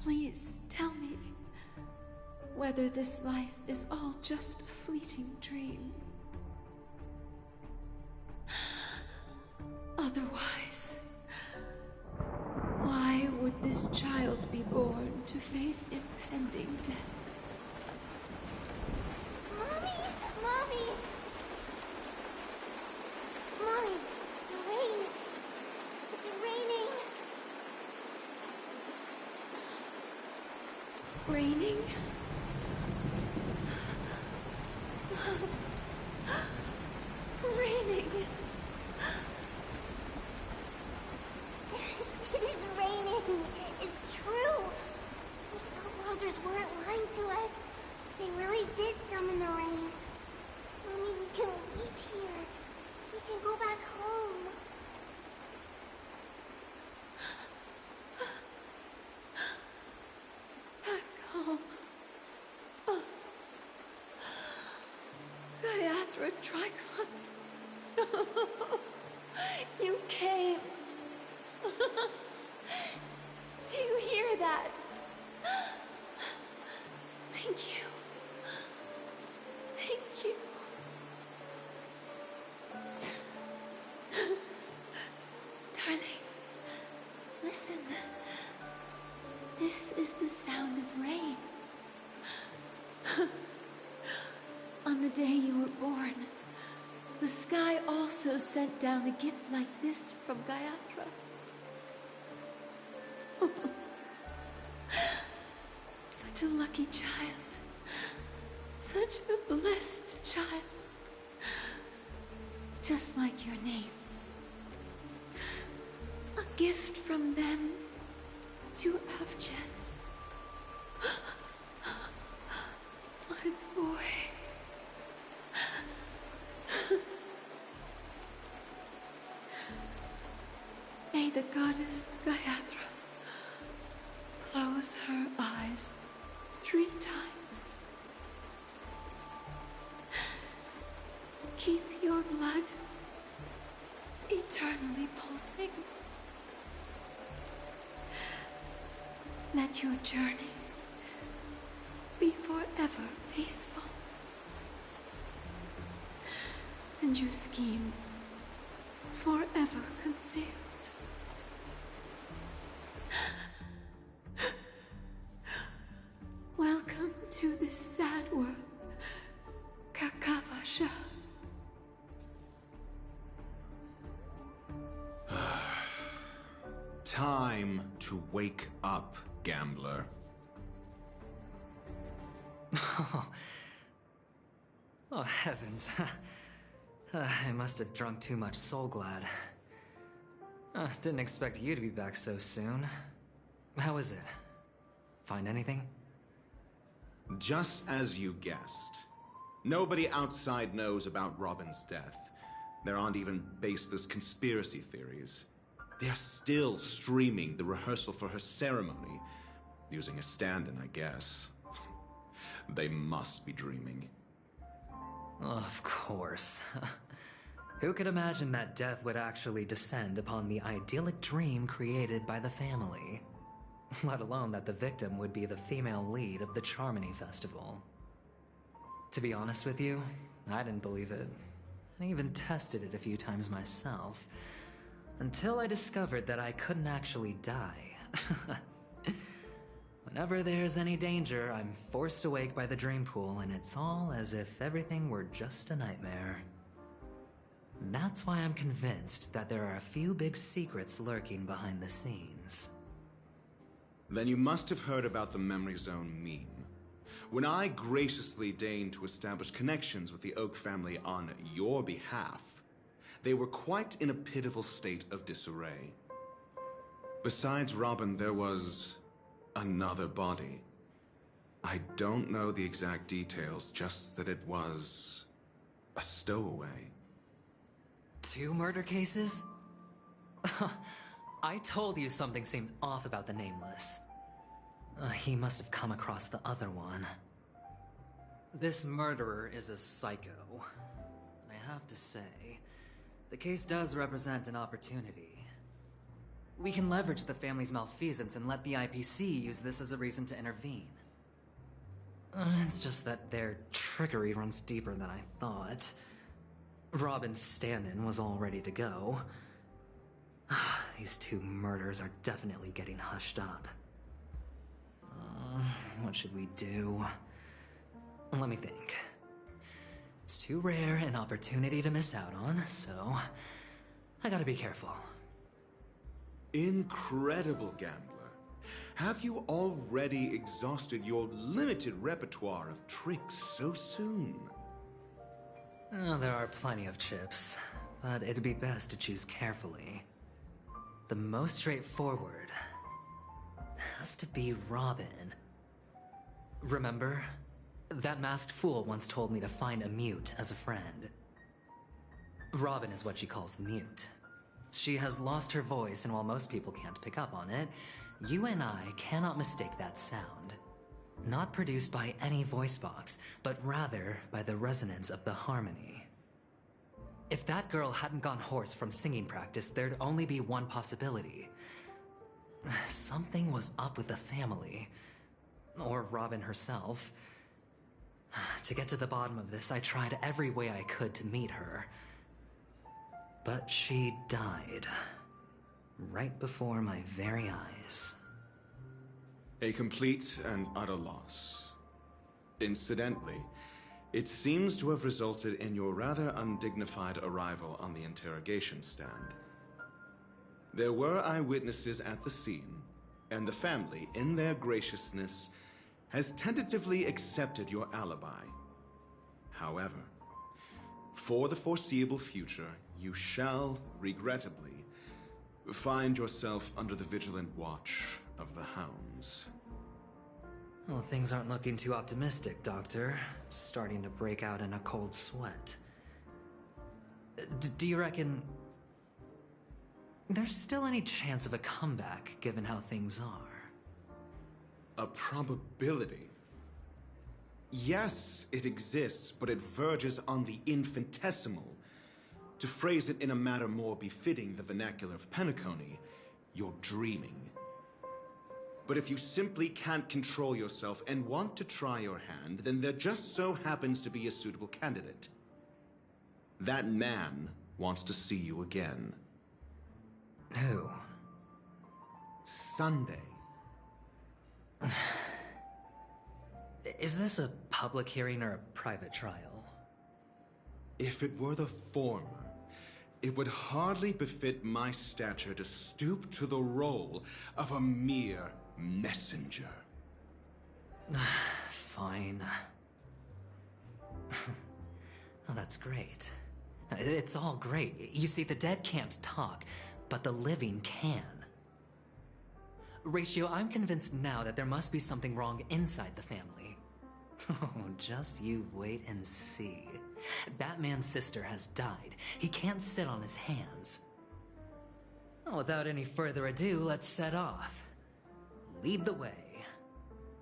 Please tell me whether this life is all just a fleeting dream. Otherwise, why would this child be born to face impending death? Mommy! Mommy! Mommy! The rain! It's raining! Raining? Raining! It is raining! It's true! The Outworlders weren't lying to us. They really did summon the rain. Mommy, we can leave here. We can go back home. Back home. Gayathra Triclops. You came. Do you hear that? Thank you. Thank you. Darling, listen. This is the sound of rain. On the day you were born, the sky also sent down a gift like this from Gayatra. Such a lucky child. Such a blessed child. Just like your name. A gift from them to Avjen. My boy. May the goddess Gayatra close her eyes 3 times. Keep your blood eternally pulsing. Let your journey be forever peaceful. And your schemes forever concealed. Welcome to this sad world, Kakavasha. Time to wake up, gambler. Oh, heavens. I must have drunk too much Soul Glad. Didn't expect you to be back so soon. How is it? Find anything? Just as you guessed. Nobody outside knows about Robin's death. There aren't even baseless conspiracy theories. They're still streaming the rehearsal for her ceremony, using a stand-in, I guess. They must be dreaming. Of course. Who could imagine that death would actually descend upon the idyllic dream created by the family? Let alone that the victim would be the female lead of the Charmony Festival. To be honest with you, I didn't believe it. I even tested it a few times myself, until I discovered that I couldn't actually die. Whenever there's any danger, I'm forced awake by the dream pool, and it's all as if everything were just a nightmare. That's why I'm convinced that there are a few big secrets lurking behind the scenes. Then you must have heard about the Memory Zone meme. When I graciously deigned to establish connections with the Oak family on your behalf, they were quite in a pitiful state of disarray. Besides Robin, there was another body. I don't know the exact details, just that it was a stowaway. 2 murder cases? I told you something seemed off about the Nameless. He must have come across the other one. This murderer is a psycho. And I have to say, the case does represent an opportunity. We can leverage the family's malfeasance and let the IPC use this as a reason to intervene. It's just that their trickery runs deeper than I thought. Robin's stand-in was all ready to go. These 2 murders are definitely getting hushed up. What should we do? Let me think. It's too rare an opportunity to miss out on, so I gotta be careful. Incredible, Gambler. Have you already exhausted your limited repertoire of tricks so soon? There are plenty of chips, but it'd be best to choose carefully. The most straightforward has to be Robin. Remember? That masked fool once told me to find a mute as a friend. Robin is what she calls the mute. She has lost her voice, and while most people can't pick up on it, you and I cannot mistake that sound. Not produced by any voice box, but rather by the resonance of the harmony. If that girl hadn't gone hoarse from singing practice, there'd only be one possibility. Something was up with the family. Or Robin herself. To get to the bottom of this, I tried every way I could to meet her. But she died. Right before my very eyes. A complete and utter loss. Incidentally, it seems to have resulted in your rather undignified arrival on the interrogation stand. There were eyewitnesses at the scene, and the family, in their graciousness, has tentatively accepted your alibi. However, for the foreseeable future, you shall, regrettably, find yourself under the vigilant watch of the hounds. Well, things aren't looking too optimistic, Doctor. I'm starting to break out in a cold sweat. Do you reckon there's still any chance of a comeback, given how things are? A probability? Yes, it exists, but it verges on the infinitesimal. To phrase it in a manner more befitting the vernacular of Penacony, you're dreaming. But if you simply can't control yourself and want to try your hand, then there just so happens to be a suitable candidate. That man wants to see you again. Who? Sunday. Is this a public hearing or a private trial? If it were the former, it would hardly befit my stature to stoop to the role of a mere messenger. Fine. Oh, that's great. It's all great. You see, the dead can't talk, but the living can. Ratio, I'm convinced now that there must be something wrong inside the family. Oh, just you wait and see. That man's sister has died. He can't sit on his hands. Well, without any further ado, let's set off. Lead the way.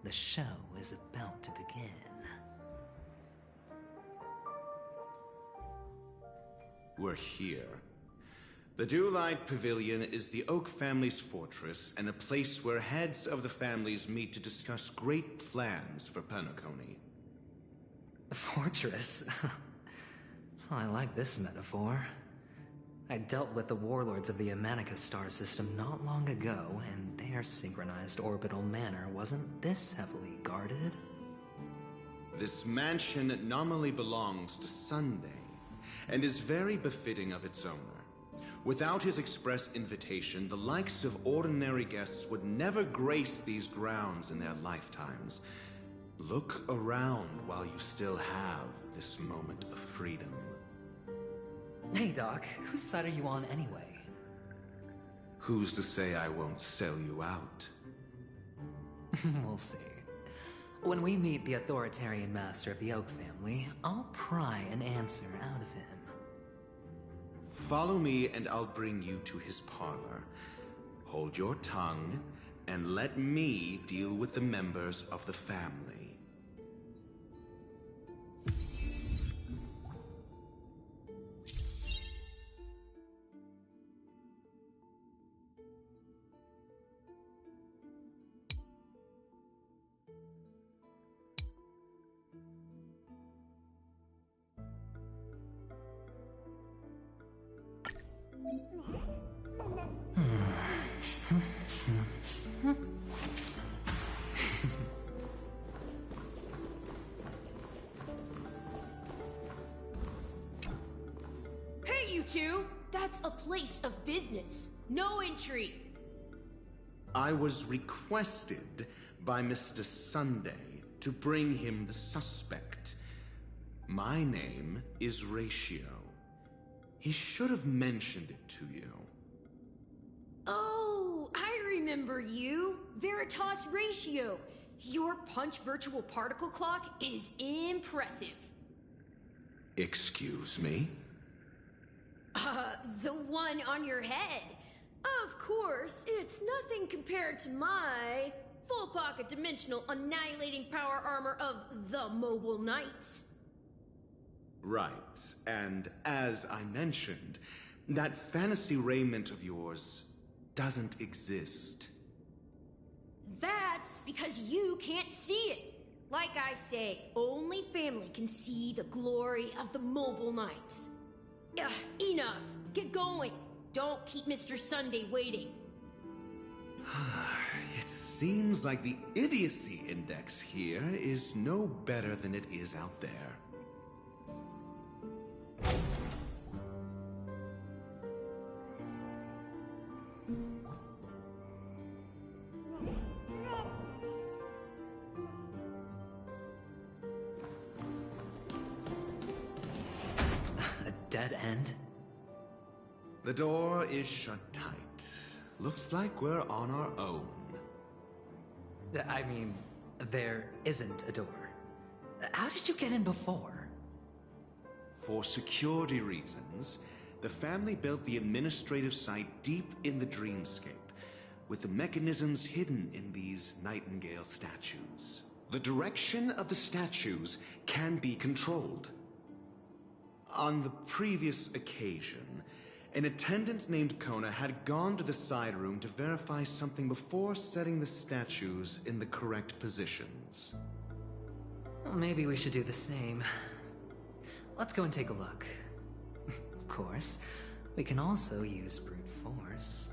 The show is about to begin. We're here. The Dewlight Pavilion is the Oak family's fortress and a place where heads of the families meet to discuss great plans for Penacony. Fortress? I like this metaphor. I dealt with the warlords of the Honkai Star system not long ago, and their synchronized orbital manor wasn't this heavily guarded. This mansion nominally belongs to Sunday, and is very befitting of its owner. Without his express invitation, the likes of ordinary guests would never grace these grounds in their lifetimes. Look around while you still have this moment of freedom. Hey, Doc, whose side are you on anyway? Who's to say I won't sell you out? We'll see. When we meet the authoritarian master of the Oak family, I'll pry an answer out of him. Follow me and I'll bring you to his parlor. Hold your tongue and let me deal with the members of the family. Hey, you two! That's a place of business. No intrigue. I was requested by Mr. Sunday to bring him the suspect. My name is Ratio. He should have mentioned it to you. Oh, I remember you. Veritas Ratio. Your punch virtual particle clock is impressive. Excuse me? The one on your head. Of course, it's nothing compared to my full pocket dimensional annihilating power armor of the Mobile Knights. Right, and as I mentioned, that fantasy raiment of yours doesn't exist. That's because you can't see it. Like I say, only family can see the glory of the Mobile Knights. Ugh, enough. Get going. Don't keep Mr. Sunday waiting. It seems like the idiocy index here is no better than it is out there. A dead end? The door is shut tight. Looks like we're on our own. I mean, there isn't a door. How did you get in before? For security reasons, the family built the administrative site deep in the dreamscape, with the mechanisms hidden in these Nightingale statues. The direction of the statues can be controlled. On the previous occasion, an attendant named Kona had gone to the side room to verify something before setting the statues in the correct positions. Well, maybe we should do the same. Let's go and take a look. Of course, we can also use brute force.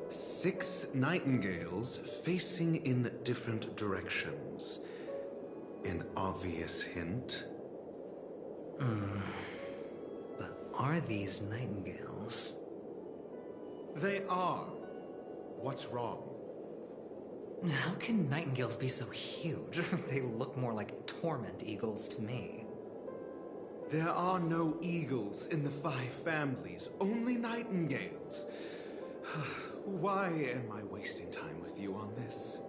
Six nightingales facing in different directions. An obvious hint. But are these nightingales? They are. What's wrong? How can nightingales be so huge? They look more like torment eagles to me. There are no eagles in the 5 families, only nightingales. Why am I wasting time with you on this?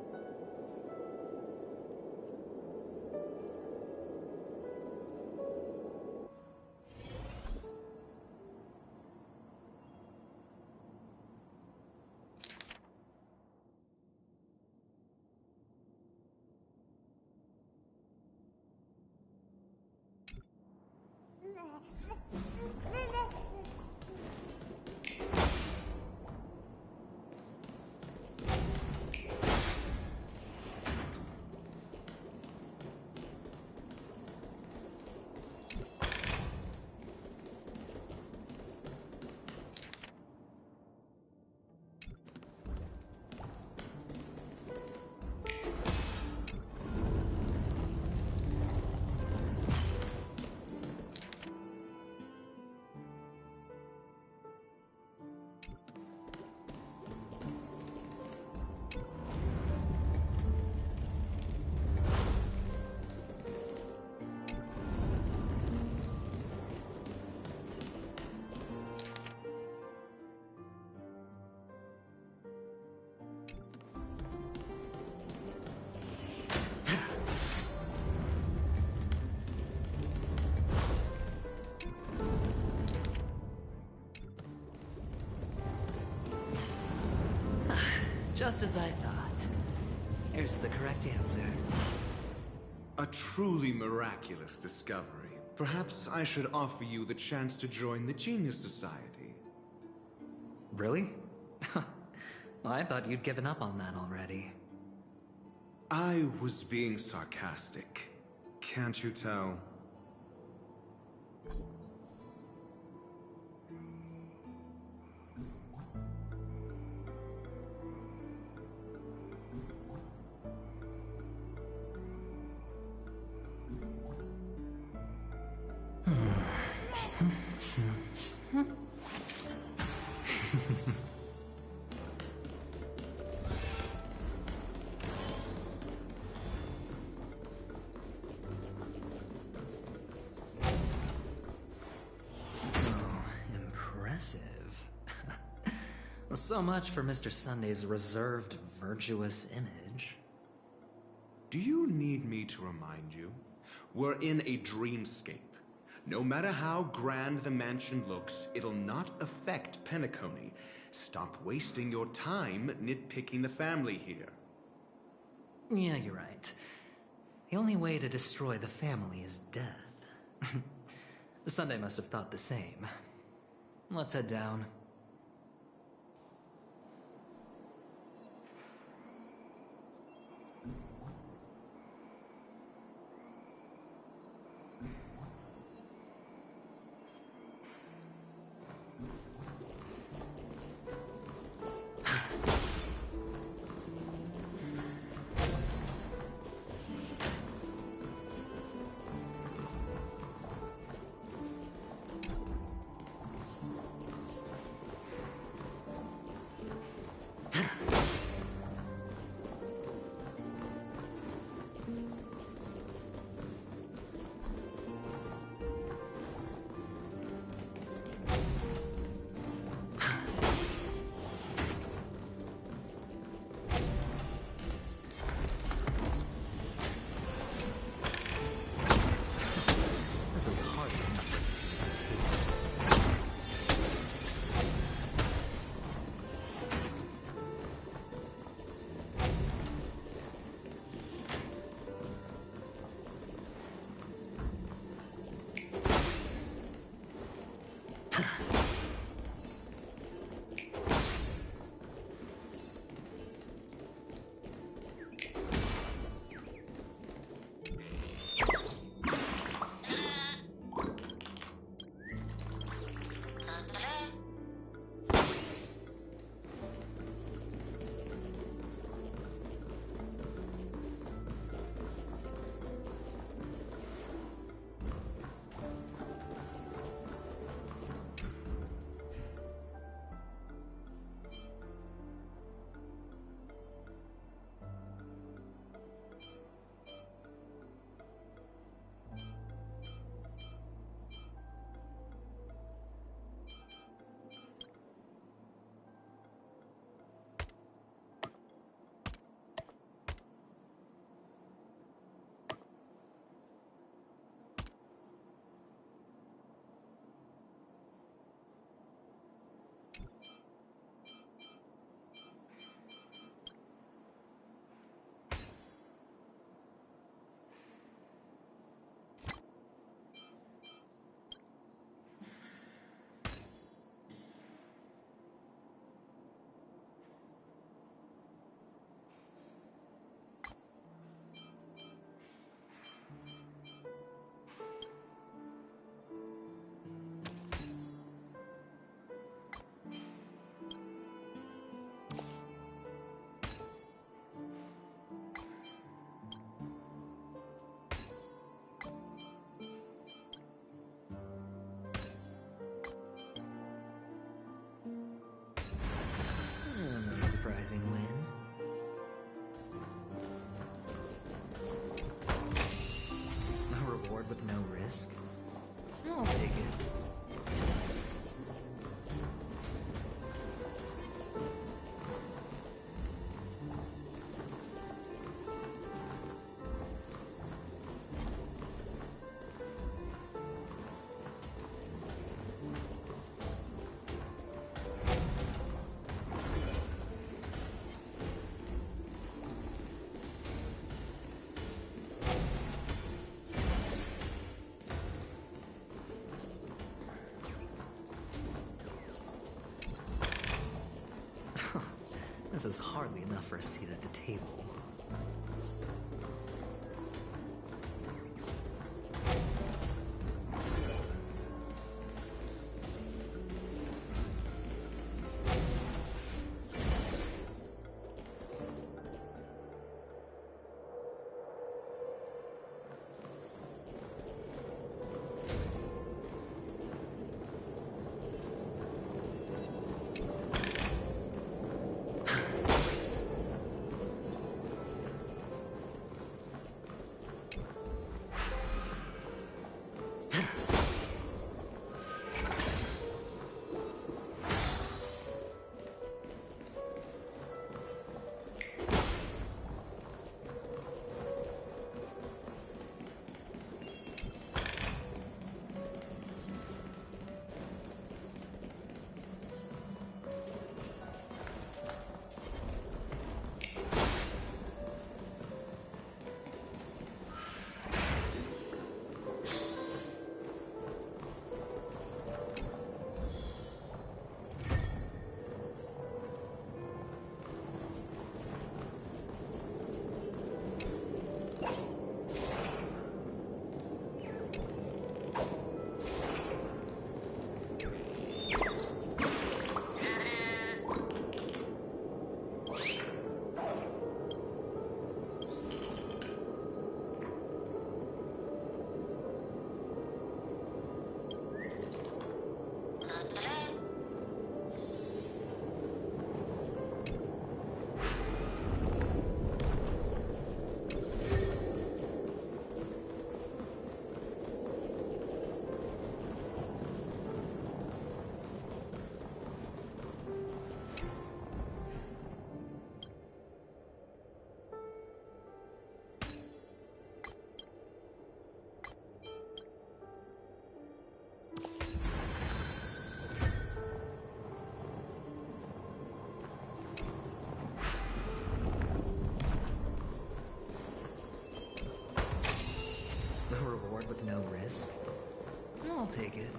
Just as I thought. Here's the correct answer. A truly miraculous discovery. Perhaps I should offer you the chance to join the Genius Society. Really? I thought you'd given up on that already. I was being sarcastic. Can't you tell? So much for Mr. Sunday's reserved, virtuous image. Do you need me to remind you? We're in a dreamscape. No matter how grand the mansion looks, it'll not affect Penacony. Stop wasting your time nitpicking the family here. Yeah, you're right. The only way to destroy the family is death. Sunday must have thought the same. Let's head down. surprising win. A reward with no risk? I'll take it. This is hardly enough for a seat at the table. With no risk? I'll take it.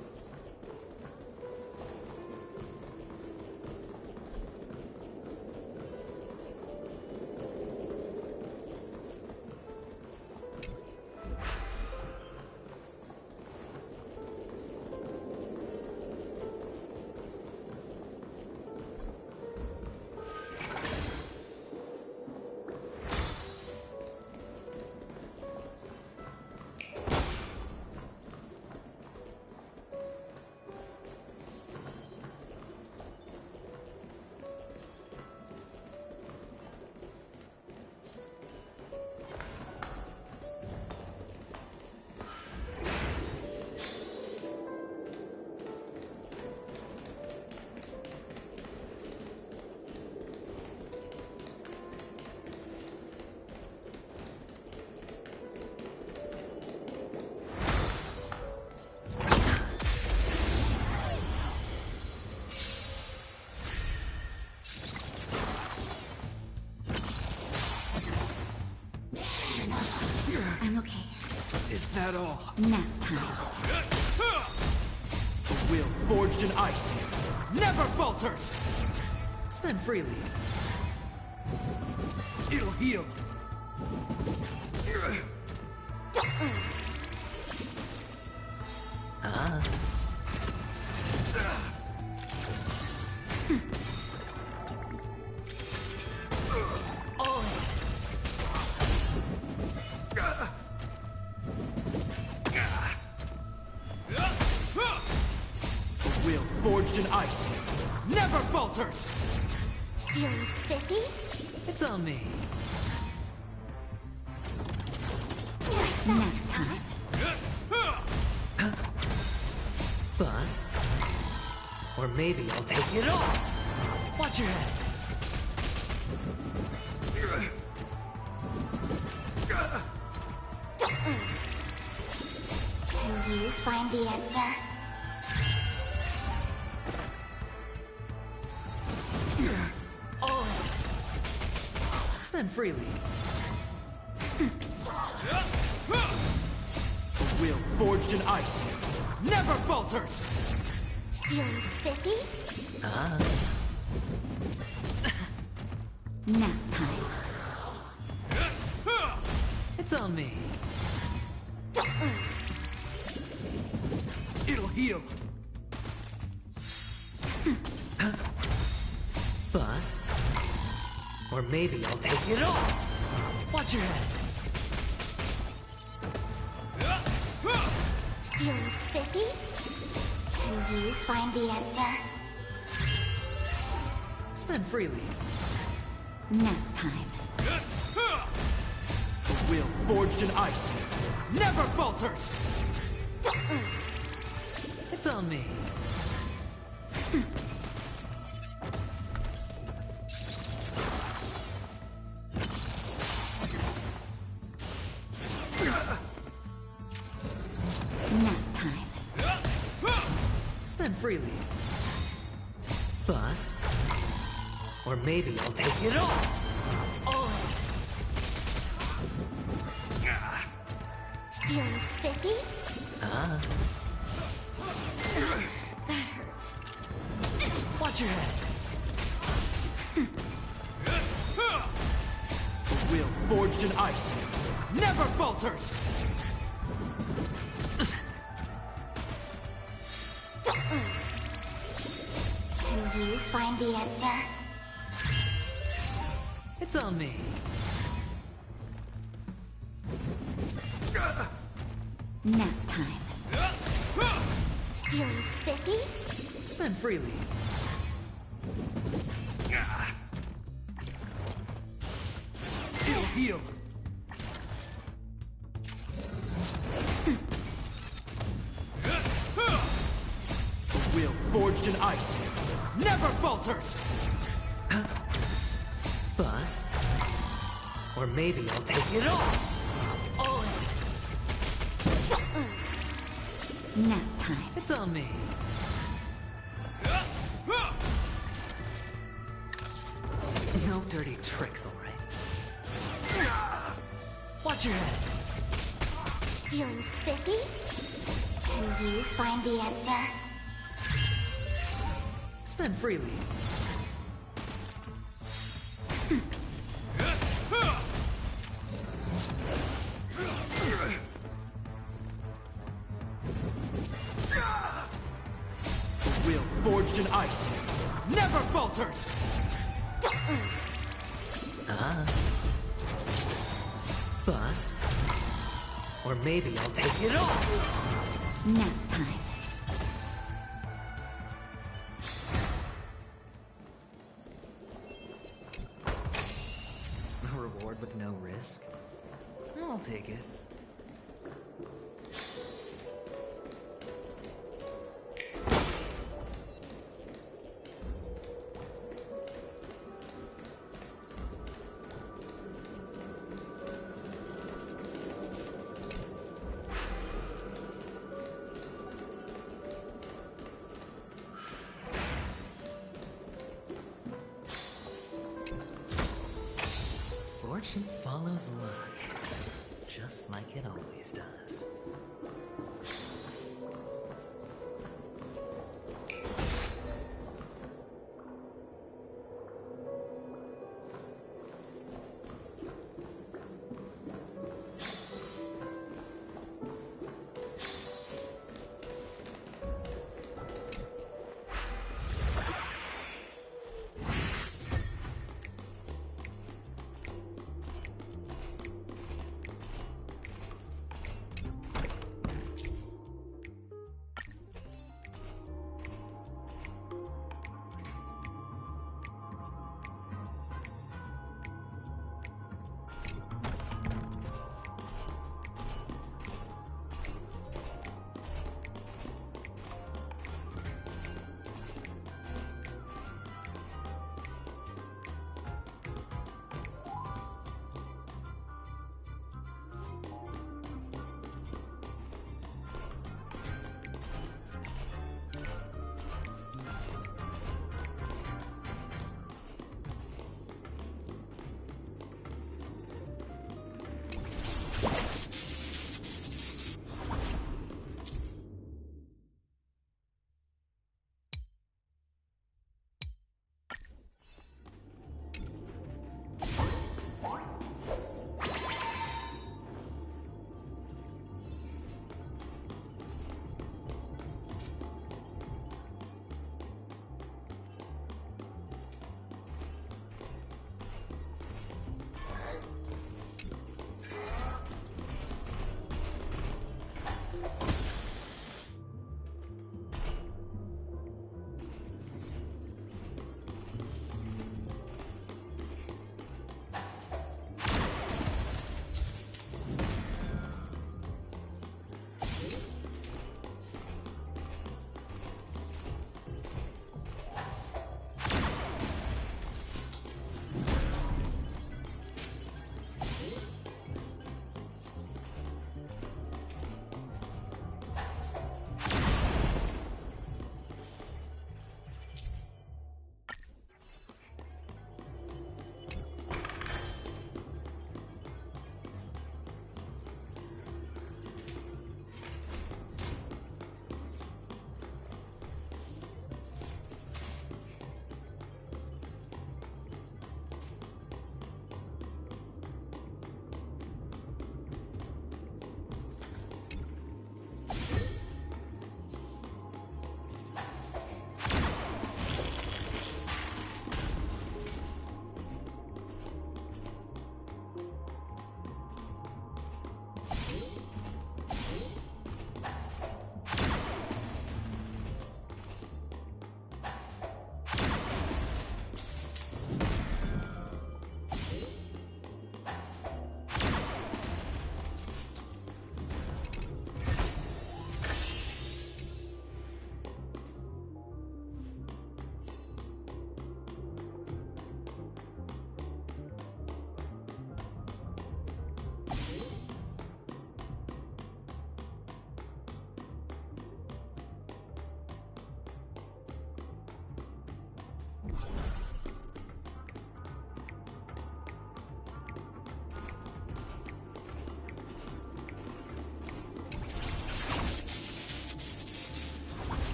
I'm okay. Is that all? Nap time. A will forged in ice never falters! Spend freely. It'll heal. Will forged in ice never falters! Feeling spiffy? It's on me. Nap time. Bust. Or maybe I'll take it all. Watch your head. Can you find the answer? Spend freely. Will forged in ice never falters! Feeling spiffy? Nap time. It's on me. It'll heal. Bust. Or maybe I'll take it all. Watch your head. Feeling spiffy? Can you find the answer? Spend freely. Nap time. Will forged in ice never falters! It's on me. Nap time. Spend freely. Bust. Or maybe I'll take it all. Feeling spiffy? That hurt. Watch your head. Will forged in ice never falters! Can you find the answer? It's on me. Nap time. Feeling spiffy? Spend freely. It'll heal. Will forged in ice never falters! Bust. Or maybe I'll take it all. Nap time. It's on me. No dirty tricks, all right? Watch your head. Feeling spiffy? Can you find the answer? Spend freely. Will forged in ice never falters! Bust. Or maybe I'll take it all. Nap time. A reward with no risk? I'll take it. Fortune follows luck, just like it always does.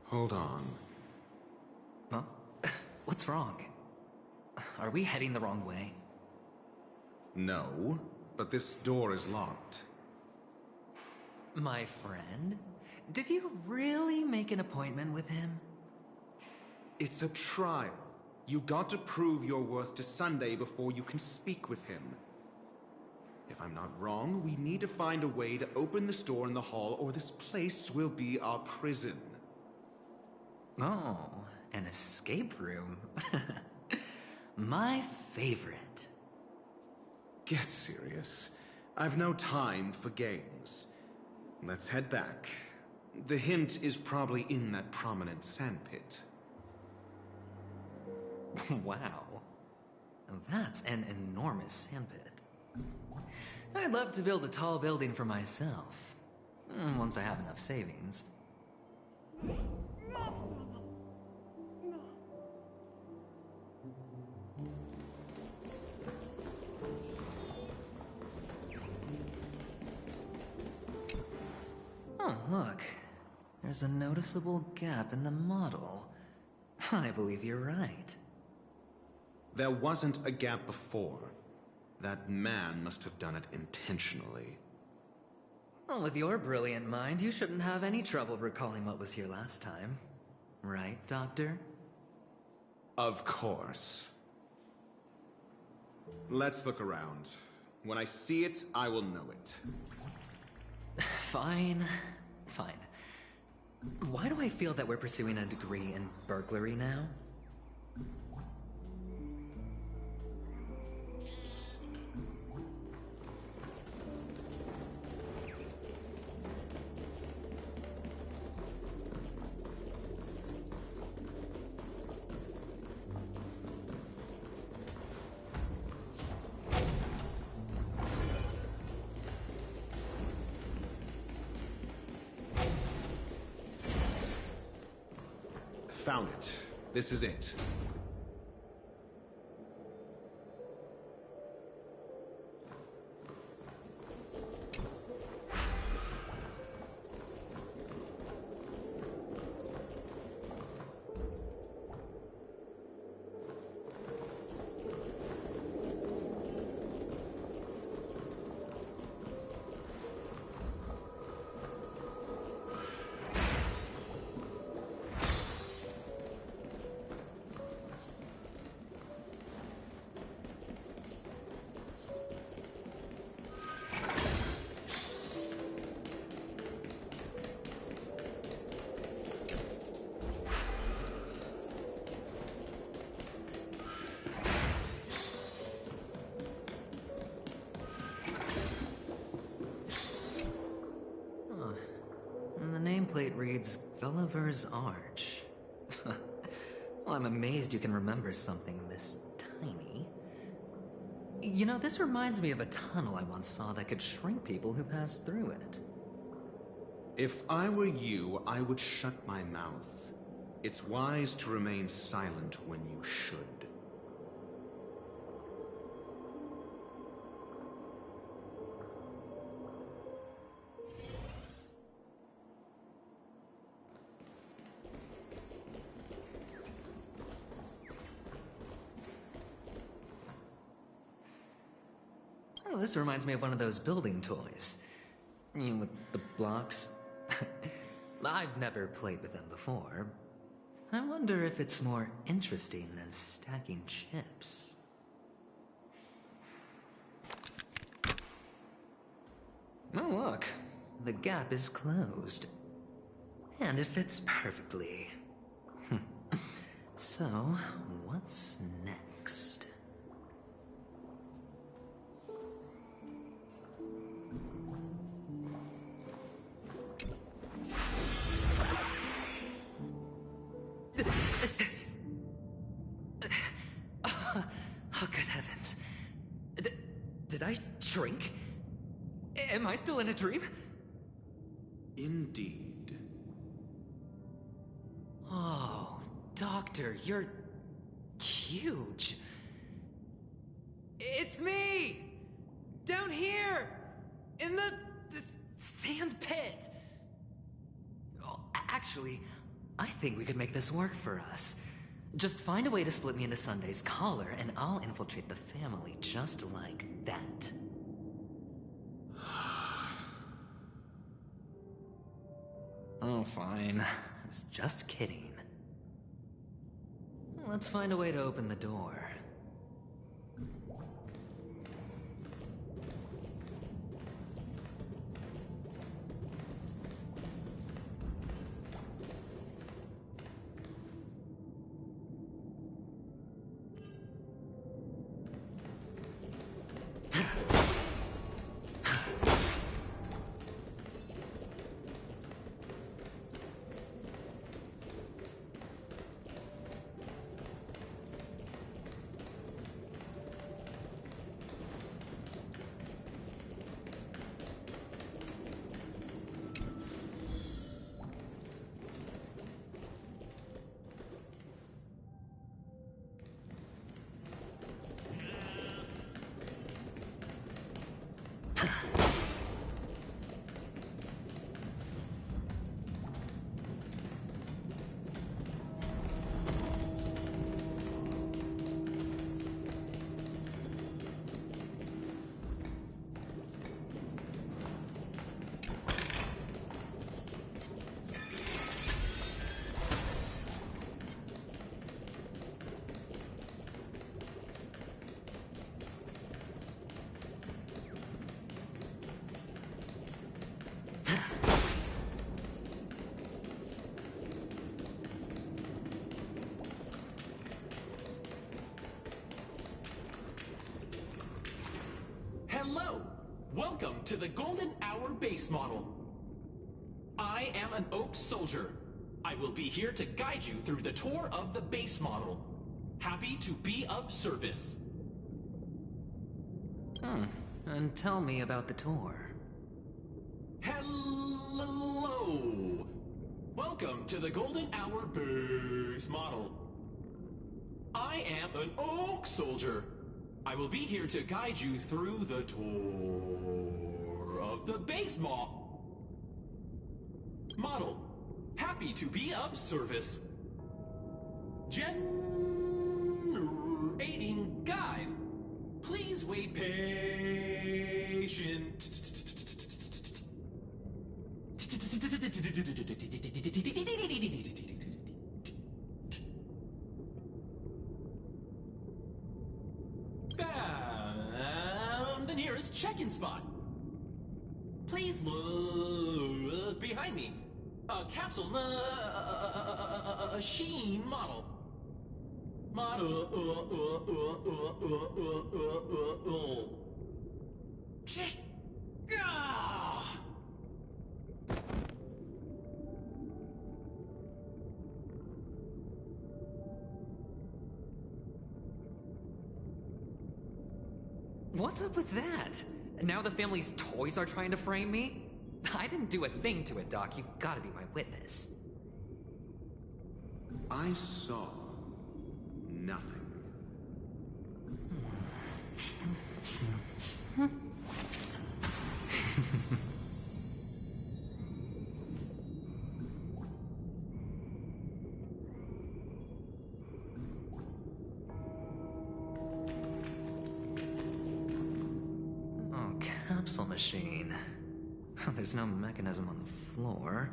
Hold on. Huh? What's wrong? Are we heading the wrong way? No, but this door is locked. My friend? Did you really make an appointment with him? It's a trial. You got to prove your worth to Sunday before you can speak with him. If I'm not wrong, we need to find a way to open this door in the hall, or this place will be our prison. Oh, an escape room. My favorite. Get serious. I've no time for games. Let's head back. The hint is probably in that prominent sandpit. Wow. That's an enormous sandpit. I'd love to build a tall building for myself. Once I have enough savings. Oh, look. There's a noticeable gap in the model. I believe you're right. There wasn't a gap before. That man must have done it intentionally. Well, with your brilliant mind, you shouldn't have any trouble recalling what was here last time. Right, Doctor? Of course. Let's look around. When I see it, I will know it. Fine. Fine. Why do I feel that we're pursuing a degree in burglary now? Found it. This is it. Nameplate reads Gulliver's Arch. Well, I'm amazed you can remember something this tiny. You know, this reminds me of a tunnel I once saw that could shrink people who passed through it. If I were you, I would shut my mouth. It's wise to remain silent when you should. Oh, this reminds me of one of those building toys. You know, with the blocks. I've never played with them before. I wonder if it's more interesting than stacking chips. Oh, look. The gap is closed. And it fits perfectly. So, what's next? Oh, good heavens. Did I shrink? Am I still in a dream? Indeed. Oh, Doctor, you're huge. It's me! Down here! In the sand pit! Oh, actually, I think we could make this work for us. Just find a way to slip me into Sunday's collar, and I'll infiltrate the family just like that. Oh, fine. I was just kidding. Let's find a way to open the door. Hello! Welcome to the Golden Hour base model. I am an Oak Soldier. I will be here to guide you through the tour of the base model. Happy to be of service. And tell me about the tour. Hello! Welcome to the Golden Hour base model. I am an Oak Soldier. I will be here to guide you through the tour of the base model. Happy to be of service. Generating guide. Please wait patient. Found the nearest check-in spot. Please look behind me. A capsule machine model. What's up with that? Now the family's toys are trying to frame me? I didn't do a thing to it, Doc. You've got to be my witness. I saw nothing. Oh, capsule machine. There's no mechanism on the floor.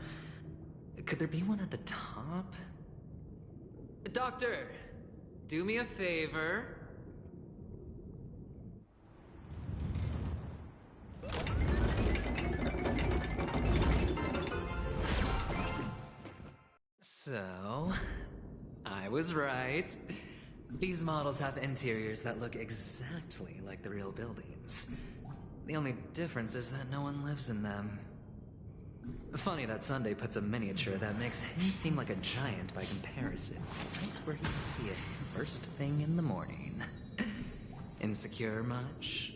Could there be one at the top? Doctor, do me a favor. So, I was right. These models have interiors that look exactly like the real buildings. The only difference is that no one lives in them. Funny that Sunday puts a miniature that makes him seem like a giant by comparison, right where he can see it first thing in the morning. Insecure much?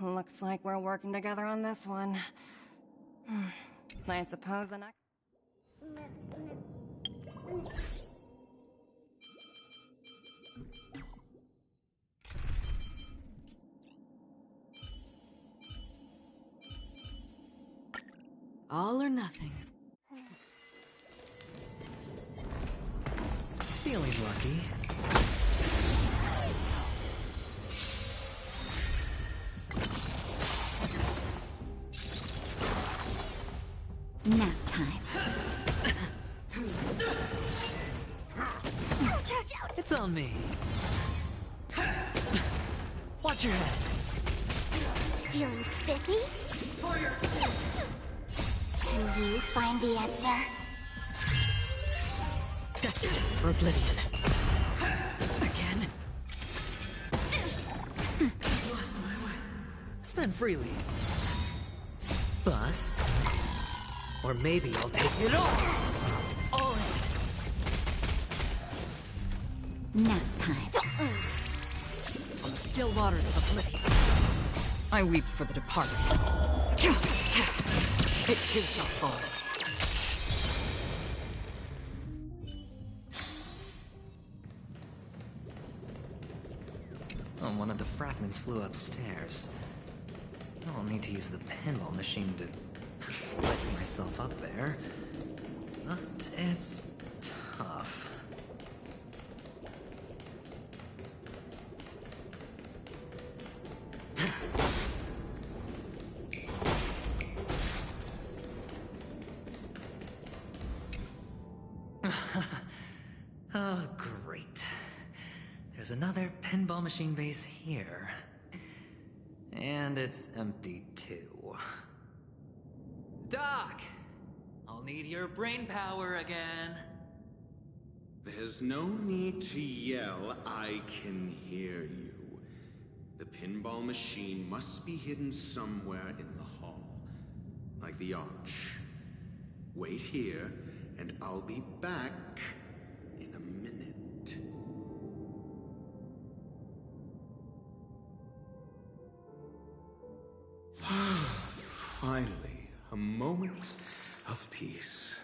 Looks like we're working together on this one. I suppose the next... All or nothing. Feeling lucky. Nap time. It's on me. Watch your head. Feeling spiffy? For your sins. Can you find the answer? Destined for oblivion. Again. Lost my way. Spend freely. Bust. Or maybe I'll take it all. All in. Nap time. On the still waters of oblivion, I weep for the departed. It too shall fall. Oh, one of the fragments flew upstairs. I don't need to use the pinball machine to light myself up there. But it's tough. Oh, great. There's another pinball machine base here. And it's empty too. Doc! I'll need your brain power again. There's no need to yell, I can hear you. The pinball machine must be hidden somewhere in the hall. Like the arch. Wait here, and I'll be back in a minute. Finally, a moment of peace.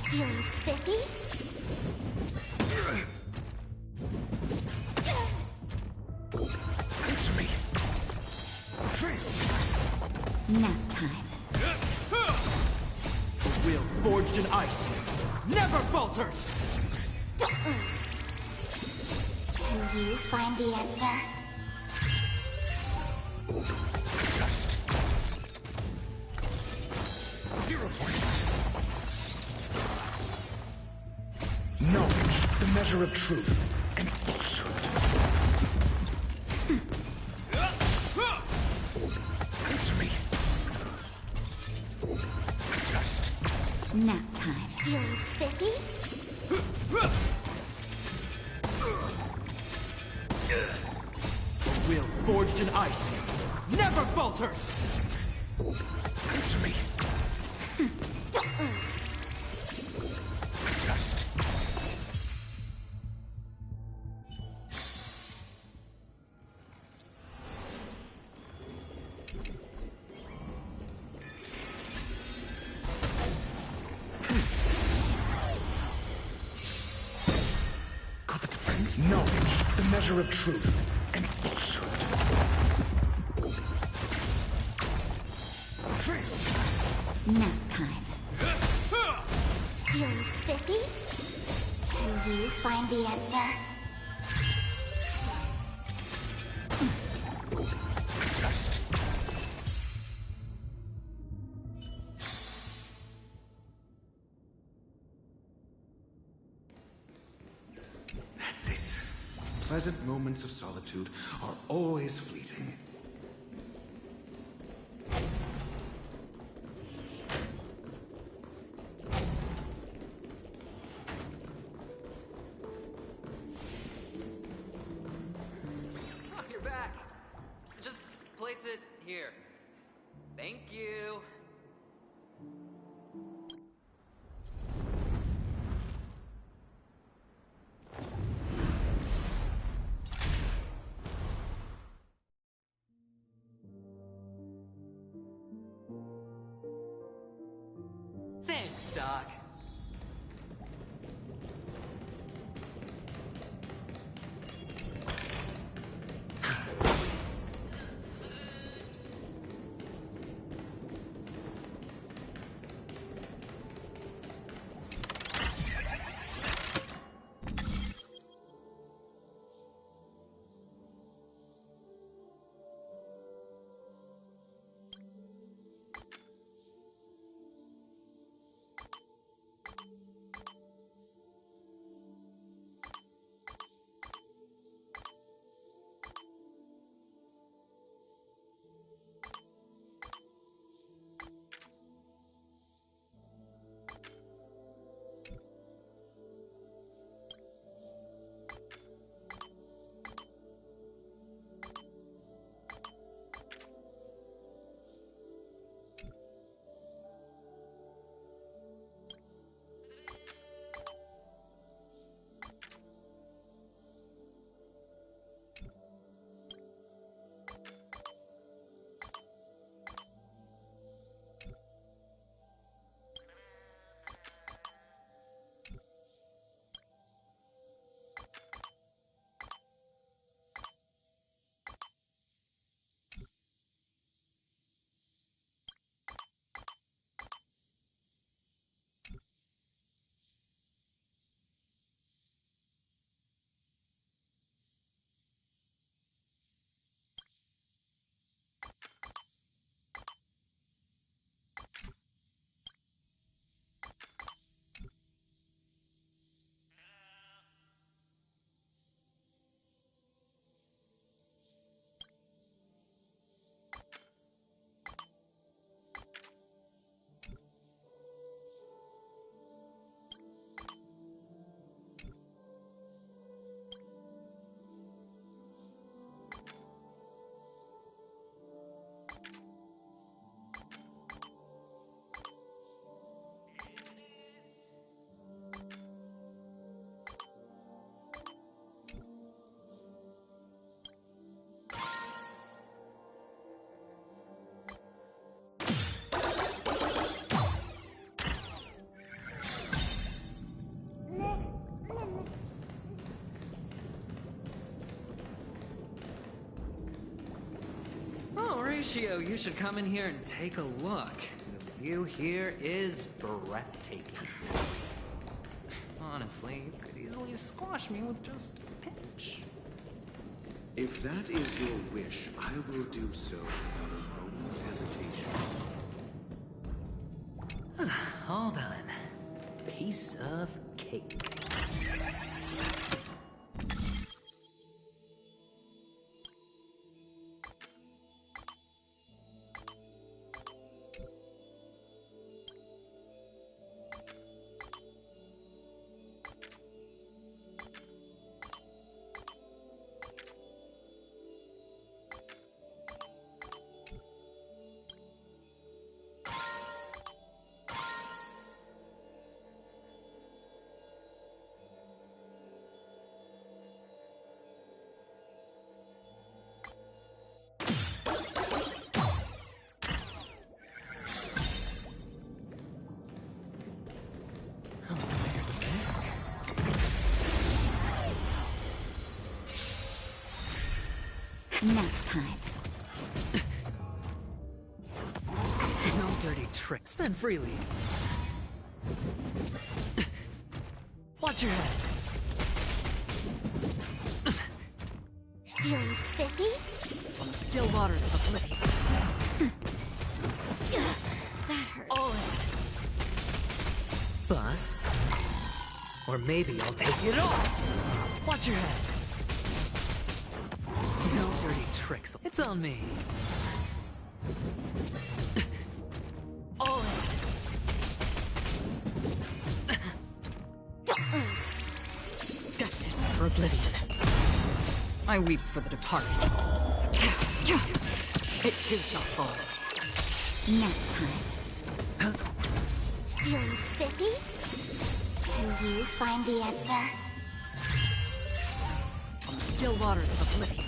Feeling spiffy? Answer me. Nap time. The will forged in ice never falters! Can you find the answer? Just 0 points. Knowledge, the measure of truth and falsehood. Answer me. Just Nap time. Feeling spiffy? The will forged in ice never falters! answer me. Just got the defense. Knowledge, the measure of truth and falsehood. Nap time. Feeling spiffy? Can you find the answer? Just pleasant moments of solitude are always fleeting. Oh, you're back. Just place it here. Thank you. Thanks, Doc. Horatio, you should come in here and take a look. The view here is breathtaking. Honestly, you could easily squash me with just a pinch. If that is your wish, I will do so without a moment's hesitation. All done. Piece of cake. Nap time. No dirty tricks. Spend freely. Watch your head. Feeling spiffy? On the still waters of oblivion. That hurts. All in. Bust. Or maybe I'll take it all. Watch your head. No dirty tricks. It's on me. All in. Destined for oblivion. I weep for the departed. It too shall fall. Nap time. Feeling spiffy? Can you find the answer? Still waters of oblivion.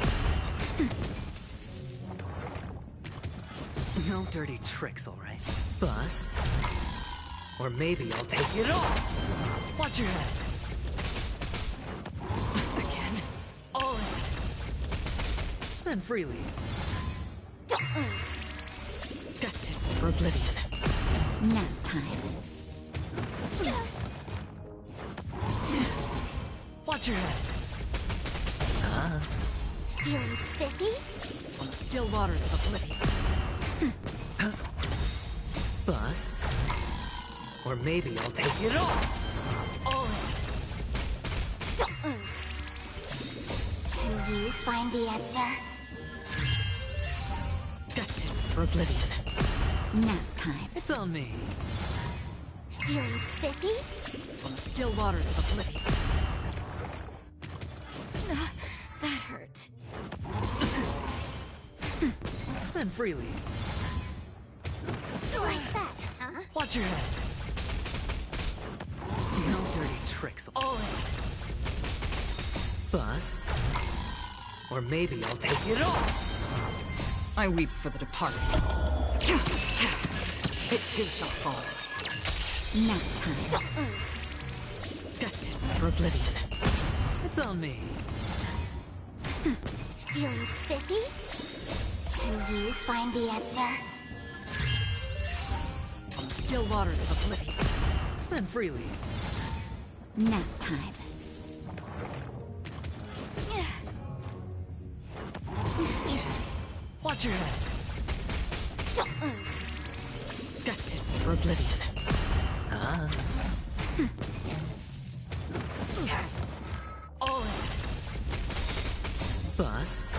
No dirty tricks, all right? Bust. Or maybe I'll take it all. Watch your head. Again. All in. Spend freely. Destined for oblivion. Nap time. Watch your head. Feeling spiffy? Still waters of oblivion. Bust. Or maybe I'll take it all. All in. Can you find the answer? Destined for oblivion. Nap time. It's on me. Feeling spiffy? Still waters of oblivion. That hurt. Spend freely. Like that, huh? Watch your head. No dirty tricks. All in. Bust. Or maybe I'll take it all. I weep for the departed. It too shall fall. Nap time. Destined for oblivion. It's on me. Feeling spiffy? Can you find the answer? Still waters of oblivion. Spend freely. Nap time. Watch your head. Destined for oblivion. All in. Bust.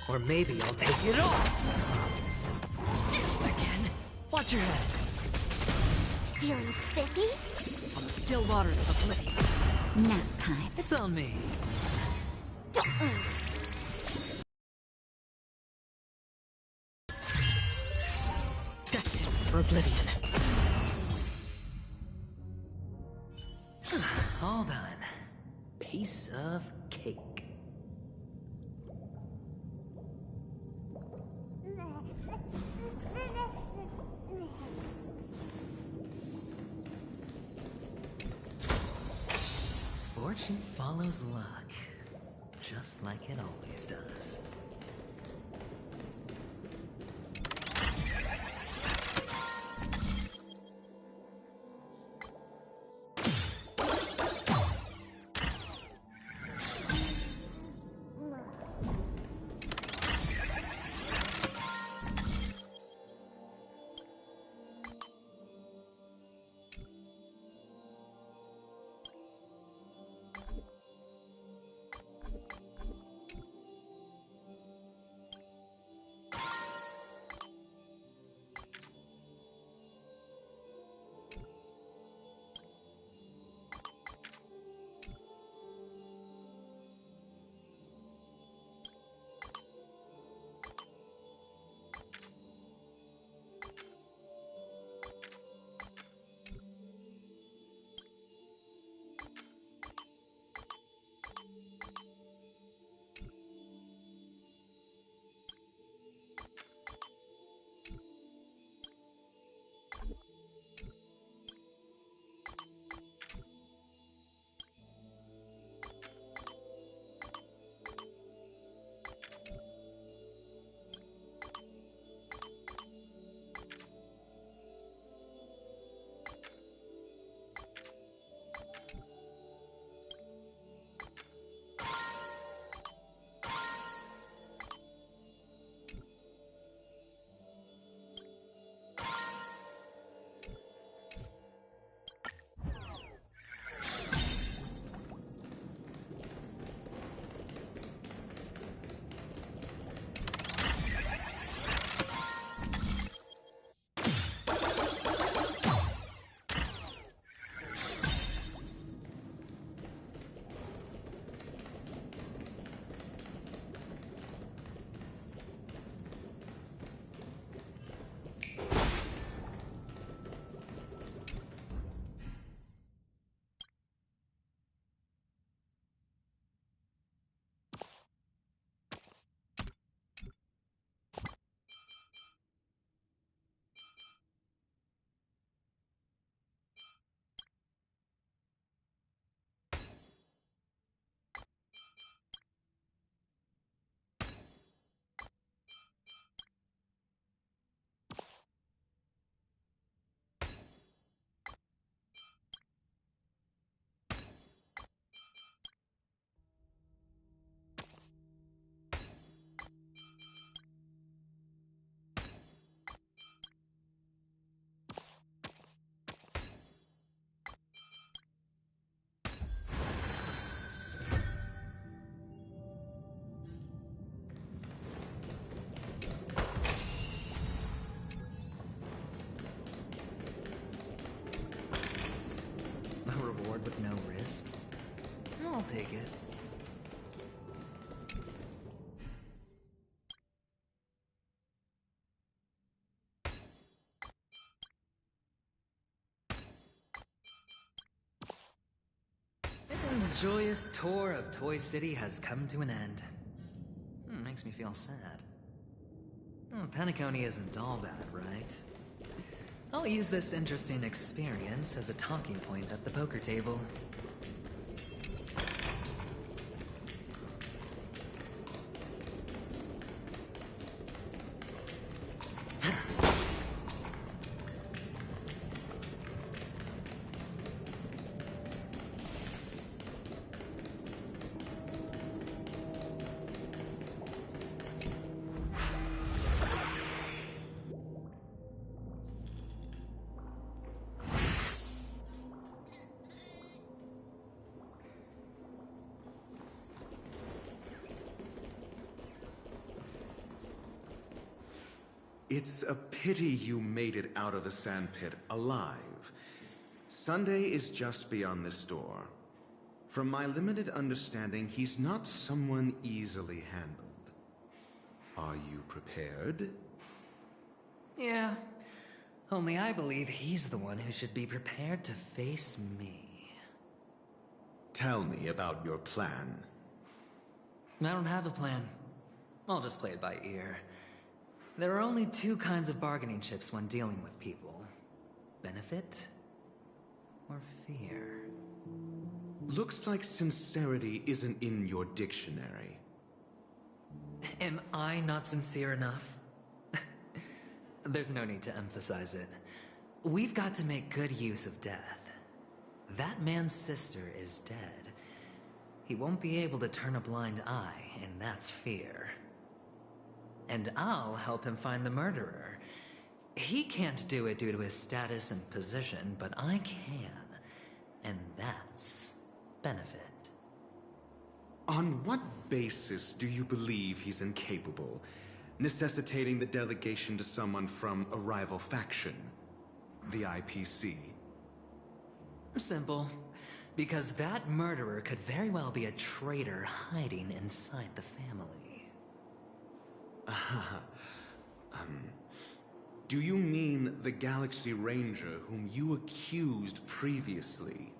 Or maybe I'll take it all. Again. Watch your head. Feeling spiffy? Still waters of oblivion. Nap time. It's on me. Destined for oblivion. All done. Piece of cake. Fortune follows luck, just like it always does. reward with no risk? I'll take it. And the joyous tour of Toy City has come to an end. Makes me feel sad. Penacony isn't all bad, right? I'll use this interesting experience as a talking point at the poker table. It's a pity you made it out of the sandpit alive. Sunday is just beyond this door. From my limited understanding, he's not someone easily handled. Are you prepared? Yeah. Only I believe he's the one who should be prepared to face me. Tell me about your plan. I don't have a plan. I'll just play it by ear. There are only two kinds of bargaining chips when dealing with people. Benefit or fear. Looks like sincerity isn't in your dictionary. Am I not sincere enough? There's no need to emphasize it. We've got to make good use of death. That man's sister is dead. He won't be able to turn a blind eye, and that's fear. And I'll help him find the murderer. He can't do it due to his status and position, but I can. And that's benefit. On what basis do you believe he's incapable, necessitating the delegation to someone from a rival faction? The IPC? Simple. Because that murderer could very well be a traitor hiding inside the family. Do you mean the Galaxy Ranger whom you accused previously?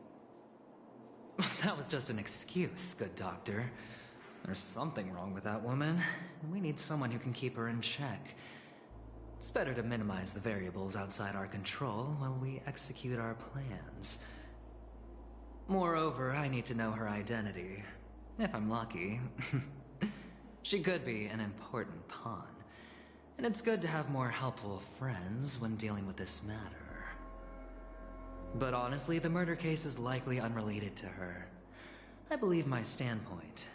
That was just an excuse, good doctor. There's something wrong with that woman, and we need someone who can keep her in check. It's better to minimize the variables outside our control while we execute our plans. Moreover, I need to know her identity. If I'm lucky. She could be an important pawn. And it's good to have more helpful friends when dealing with this matter. But honestly, the murder case is likely unrelated to her. I believe my standpoint.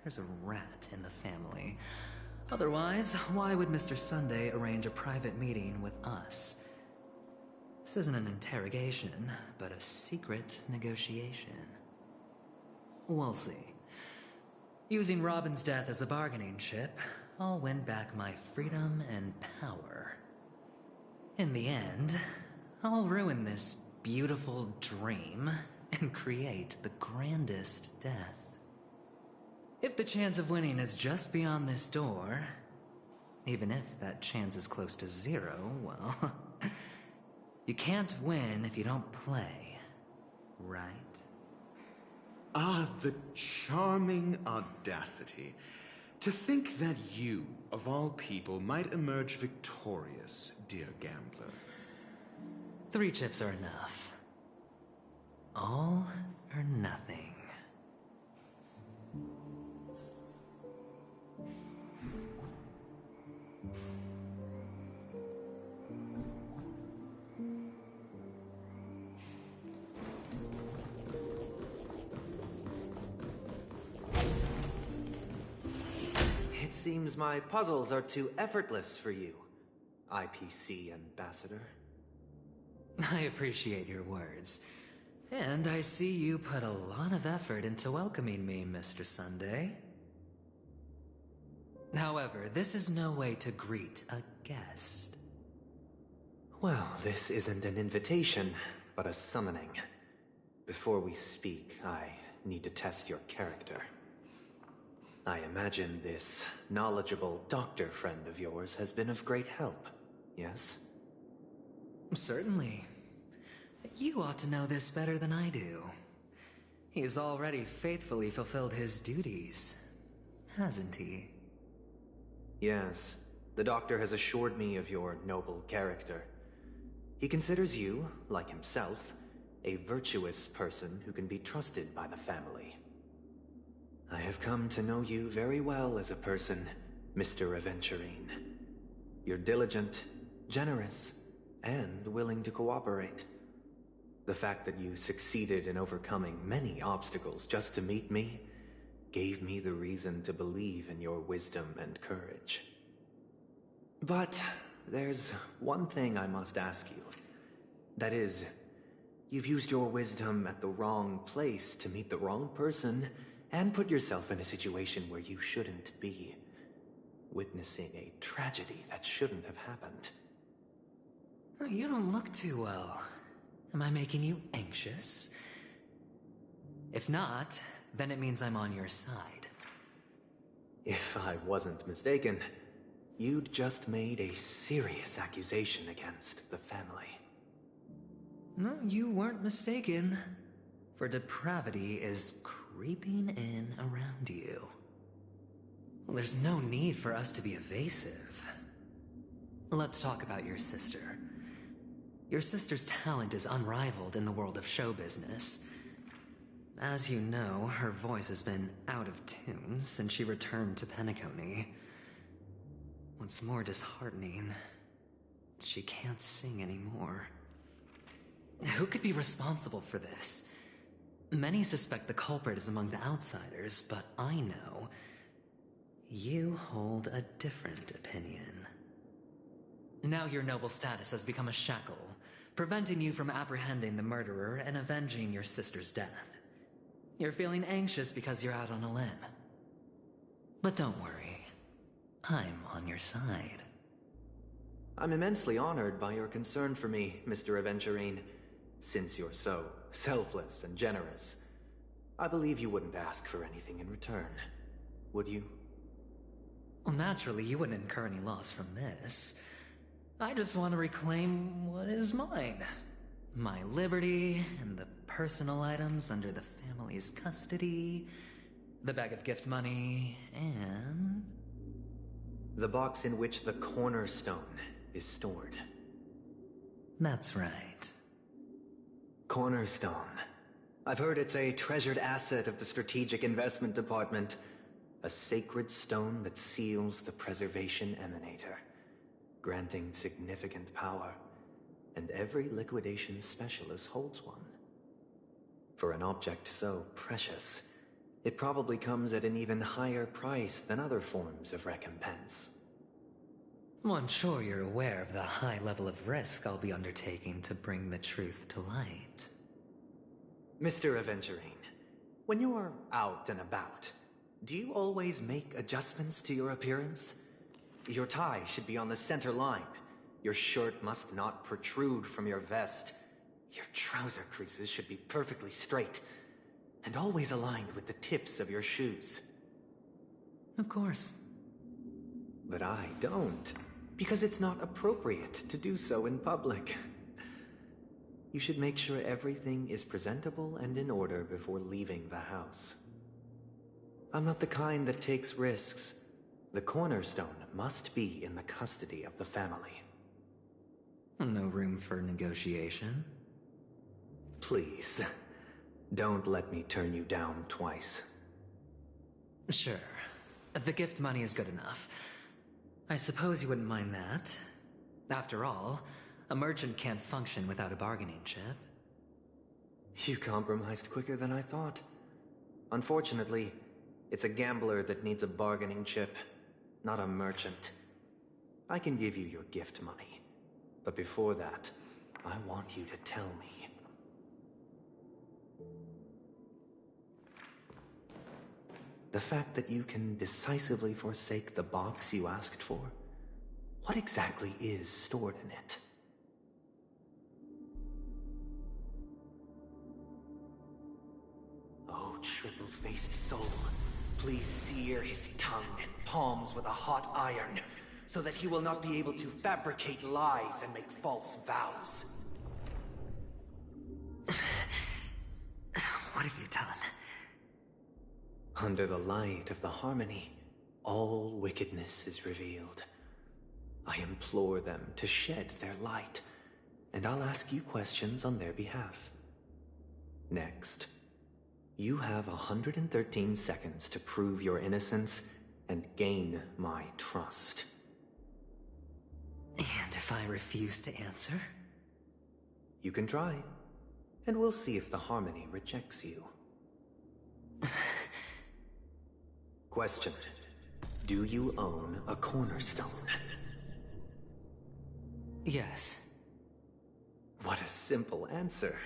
There's a rat in the family. Otherwise, why would Mr. Sunday arrange a private meeting with us? This isn't an interrogation, but a secret negotiation. We'll see. Using Robin's death as a bargaining chip, I'll win back my freedom and power. In the end, I'll ruin this beautiful dream and create the grandest death. If the chance of winning is just beyond this door, even if that chance is close to zero, well, you can't win if you don't play, right? Ah, the charming audacity. To think that you, of all people, might emerge victorious, dear gambler. 3 chips are enough. All or nothing. It seems my puzzles are too effortless for you, IPC Ambassador. I appreciate your words. And I see you put a lot of effort into welcoming me, Mr. Sunday. However, this is no way to greet a guest. Well, this isn't an invitation, but a summoning. before we speak, I need to test your character. I imagine this knowledgeable doctor friend of yours has been of great help, yes? Certainly. You ought to know this better than I do. He's already faithfully fulfilled his duties, hasn't he? Yes. The doctor has assured me of your noble character. He considers you, like himself, a virtuous person who can be trusted by the family. I have come to know you very well as a person, Mr. Aventurine. You're diligent, generous, and willing to cooperate. The fact that you succeeded in overcoming many obstacles just to meet me gave me the reason to believe in your wisdom and courage. But there's one thing I must ask you. That is, you've used your wisdom at the wrong place to meet the wrong person and put yourself in a situation where you shouldn't be, witnessing a tragedy that shouldn't have happened. You don't look too well. Am I making you anxious? If not, then it means I'm on your side. If I wasn't mistaken, you'd just made a serious accusation against the family. No, you weren't mistaken. For depravity is creeping in around you. Well, there's no need for us to be evasive. Let's talk about your sister. Your sister's talent is unrivaled in the world of show business. As you know, her voice has been out of tune since she returned to Penacony. What's more disheartening, she can't sing anymore. Who could be responsible for this? Many suspect the culprit is among the outsiders, but I know you hold a different opinion. Now your noble status has become a shackle, preventing you from apprehending the murderer and avenging your sister's death. You're feeling anxious because you're out on a limb. But don't worry, I'm on your side. I'm immensely honored by your concern for me, Mr. Aventurine. Since you're so selfless and generous, I believe you wouldn't ask for anything in return, would you? Well, naturally, you wouldn't incur any loss from this. I just want to reclaim what is mine. My liberty and the personal items under the family's custody, the bag of gift money, and the box in which the cornerstone is stored. That's right. Cornerstone. I've heard it's a treasured asset of the Strategic Investment Department. A sacred stone that seals the Preservation Emanator, granting significant power, and every liquidation specialist holds one. For an object so precious, it probably comes at an even higher price than other forms of recompense. Well, I'm sure you're aware of the high level of risk I'll be undertaking to bring the truth to light. Mr. Aventurine, when you're out and about, do you always make adjustments to your appearance? Your tie should be on the center line. Your shirt must not protrude from your vest. Your trouser creases should be perfectly straight, and always aligned with the tips of your shoes. Of course. But I don't, because it's not appropriate to do so in public. You should make sure everything is presentable and in order before leaving the house. I'm not the kind that takes risks. The cornerstone must be in the custody of the family. No room for negotiation? Please, don't let me turn you down twice. Sure. The gift money is good enough. I suppose you wouldn't mind that. After all, a merchant can't function without a bargaining chip. You compromised quicker than I thought. Unfortunately, it's a gambler that needs a bargaining chip, not a merchant. I can give you your gift money, but before that, I want you to tell me. The fact that you can decisively forsake the box you asked for, what exactly is stored in it? triple-faced soul, please sear his tongue and palms with a hot iron, so that he will not be able to fabricate lies and make false vows. What have you done? Under the light of the harmony, all wickedness is revealed. I implore them to shed their light, and I'll ask you questions on their behalf. Next, you have 113 seconds to prove your innocence and gain my trust. And if I refuse to answer? You can try, and we'll see if the harmony rejects you. Question. Do you own a cornerstone? Yes. What a simple answer.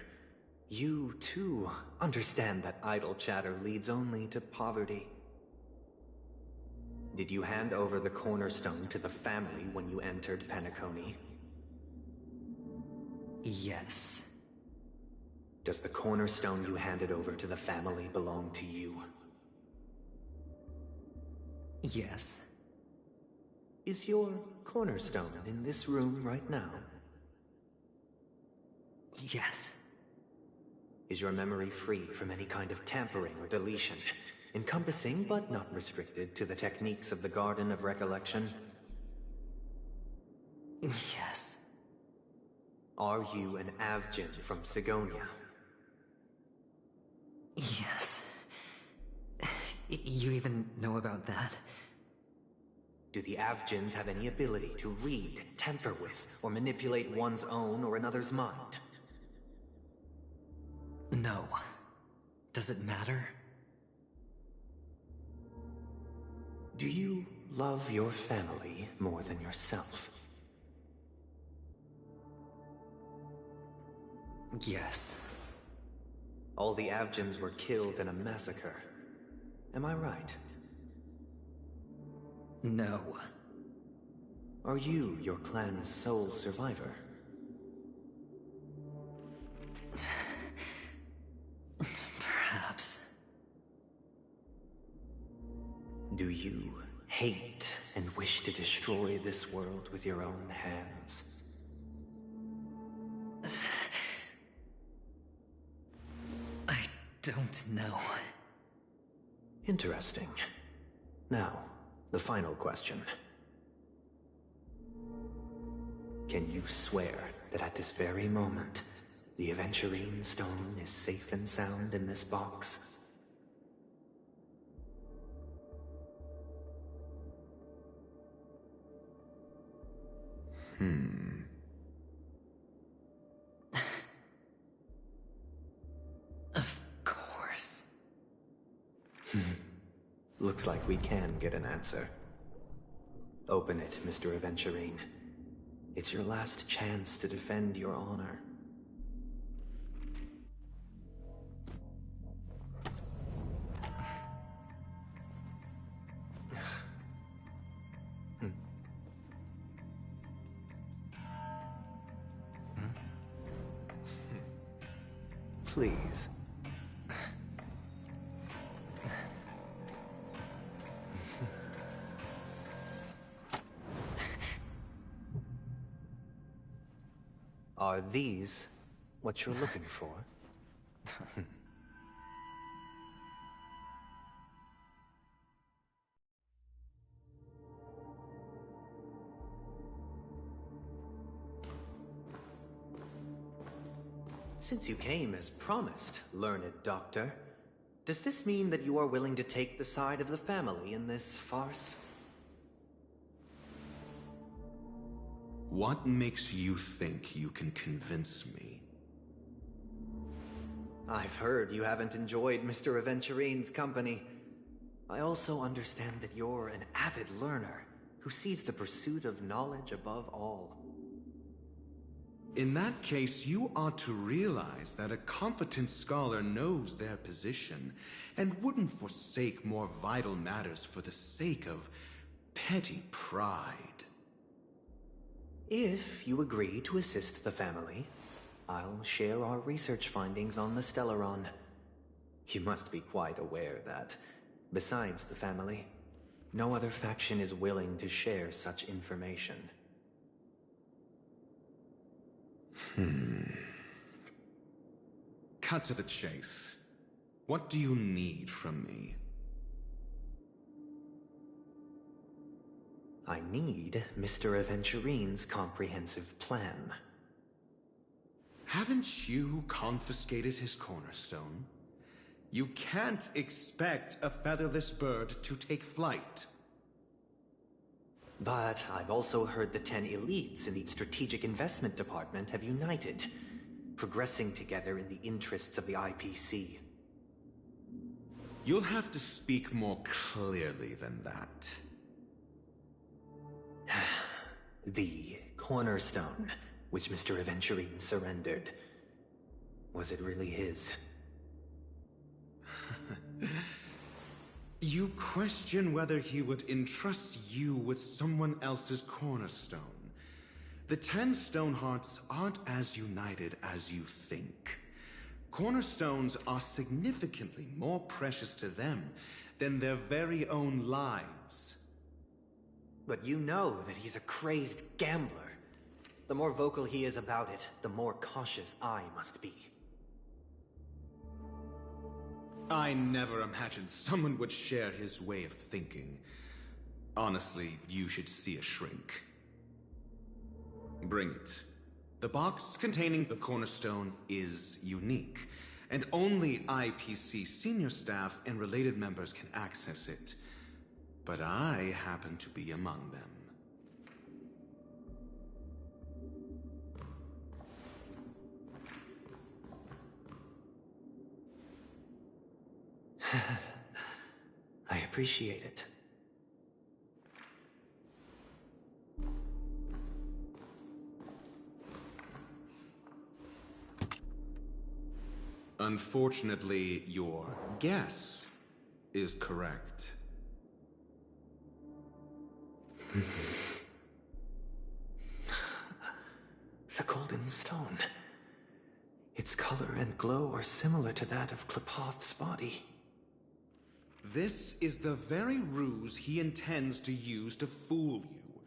You, too, understand that idle chatter leads only to poverty. Did you hand over the cornerstone to the family when you entered Penacony? Yes. Does the cornerstone you handed over to the family belong to you? Yes. Is your cornerstone in this room right now? Yes. Is your memory free from any kind of tampering or deletion, encompassing but not restricted to the techniques of the Garden of Recollection? Yes. Are you an Avgin from Sigonia? Yes. You even know about that? Do the Avgins have any ability to read, tamper with, or manipulate one's own or another's mind? No. Does it matter? Do you love your family more than yourself? Yes. All the Avgins were killed in a massacre. Am I right? No. Are you your clan's sole survivor? Perhaps. Do you hate and wish to destroy this world with your own hands? I don't know. Interesting. Now, the final question. Can you swear that at this very moment, the Aventurine Stone is safe and sound in this box? Of course. Looks like we can get an answer. Open it, Mr. Aventurine. It's your last chance to defend your honor. Please. Are these what you're looking for? Since you came as promised, learned doctor, does this mean that you are willing to take the side of the family in this farce? What makes you think you can convince me? I've heard you haven't enjoyed Mr. Aventurine's company. I also understand that you're an avid learner who sees the pursuit of knowledge above all. In that case, you ought to realize that a competent scholar knows their position and wouldn't forsake more vital matters for the sake of petty pride. If you agree to assist the family, I'll share our research findings on the Stellaron. You must be quite aware that, besides the family, no other faction is willing to share such information. Cut to the chase. What do you need from me? I need Mr. Aventurine's comprehensive plan. Haven't you confiscated his cornerstone? You can't expect a featherless bird to take flight. But I've also heard the 10 elites in the Strategic Investment Department have united, progressing together in the interests of the IPC. You'll have to speak more clearly than that. The cornerstone, which Mr. Aventurine surrendered. Was it really his? You question whether he would entrust you with someone else's cornerstone. The 10 Stonehearts aren't as united as you think. Cornerstones are significantly more precious to them than their very own lives. But you know that he's a crazed gambler. The more vocal he is about it, the more cautious I must be. I never imagined someone would share his way of thinking. Honestly, you should see a shrink. Bring it. The box containing the cornerstone is unique, and only IPC senior staff and related members can access it. But I happen to be among them. I appreciate it. Unfortunately, your guess is correct. The Golden Stone. Its color and glow are similar to that of Klepoth's body. This is the very ruse he intends to use to fool you.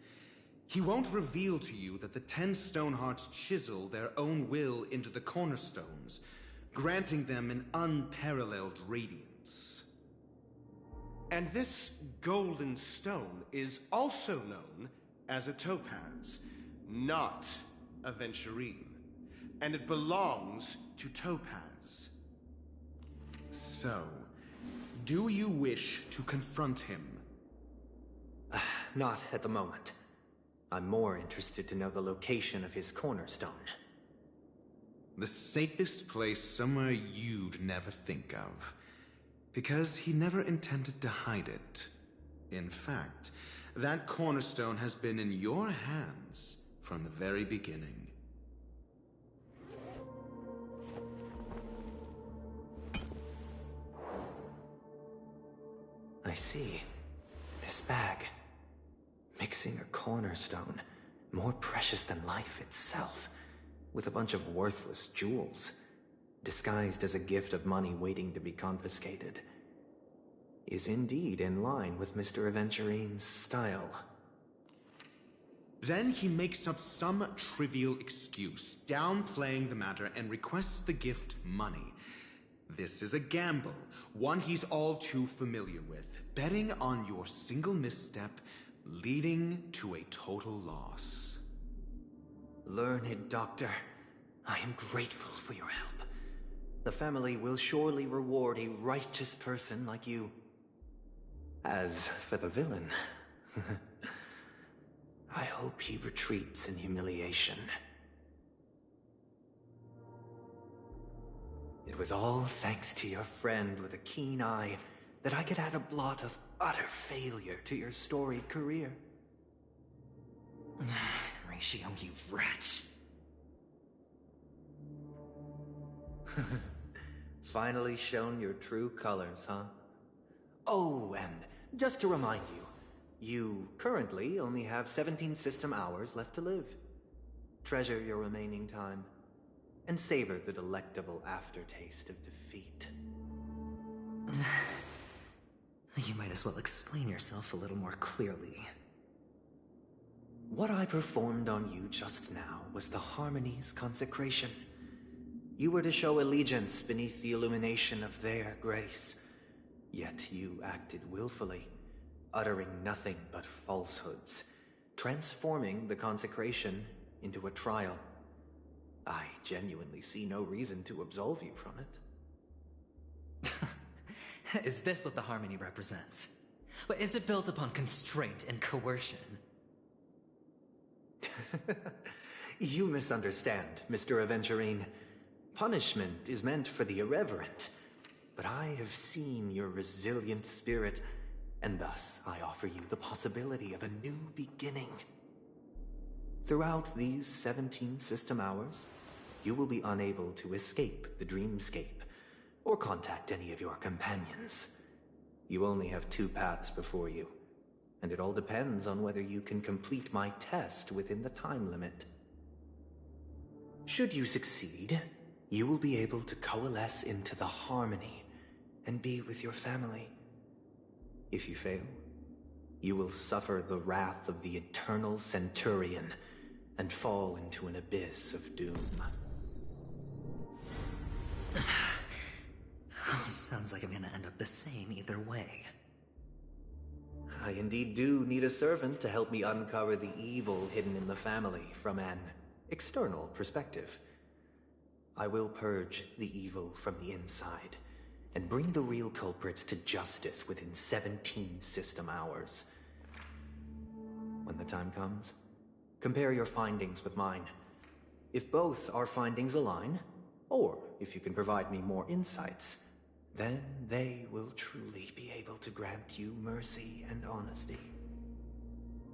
He won't reveal to you that the 10 Stonehearts chisel their own will into the cornerstones, granting them an unparalleled radiance. And this golden stone is also known as a topaz, not a venturine. And it belongs to Topaz. So, do you wish to confront him? Not at the moment. I'm more interested to know the location of his cornerstone. The safest place somewhere you'd never think of. Because he never intended to hide it. In fact, that cornerstone has been in your hands from the very beginning. I see. This bag. Mixing a cornerstone, more precious than life itself, with a bunch of worthless jewels, disguised as a gift of money waiting to be confiscated, is indeed in line with Mr. Aventurine's style. Then he makes up some trivial excuse, downplaying the matter, and requests the gift money. This is a gamble, one he's all too familiar with, betting on your single misstep, leading to a total loss. Learned doctor, I am grateful for your help. The family will surely reward a righteous person like you. As for the villain, I hope he retreats in humiliation. It was all thanks to your friend with a keen eye that I could add a blot of utter failure to your storied career. Ratio, you wretch. Finally shown your true colors, huh? Oh, and just to remind you, you currently only have 17 system hours left to live. Treasure your remaining time, and savor the delectable aftertaste of defeat. You might as well explain yourself a little more clearly. What I performed on you just now was the Harmony's consecration. You were to show allegiance beneath the illumination of their grace. Yet you acted willfully, uttering nothing but falsehoods, transforming the consecration into a trial. I genuinely see no reason to absolve you from it. Is this what the Harmony represents? But is it built upon constraint and coercion? You misunderstand, Mr. Aventurine. Punishment is meant for the irreverent. But I have seen your resilient spirit, and thus I offer you the possibility of a new beginning. Throughout these 17 system hours, you will be unable to escape the dreamscape, or contact any of your companions. You only have 2 paths before you, and it all depends on whether you can complete my test within the time limit. Should you succeed, you will be able to coalesce into the Harmony and be with your family. If you fail, you will suffer the wrath of the eternal Centurion and fall into an abyss of doom. Sounds like I'm gonna end up the same either way. I indeed do need a servant to help me uncover the evil hidden in the family from an external perspective. I will purge the evil from the inside and bring the real culprits to justice within 17 system hours. When the time comes, compare your findings with mine. If both our findings align, or if you can provide me more insights, then they will truly be able to grant you mercy and honesty.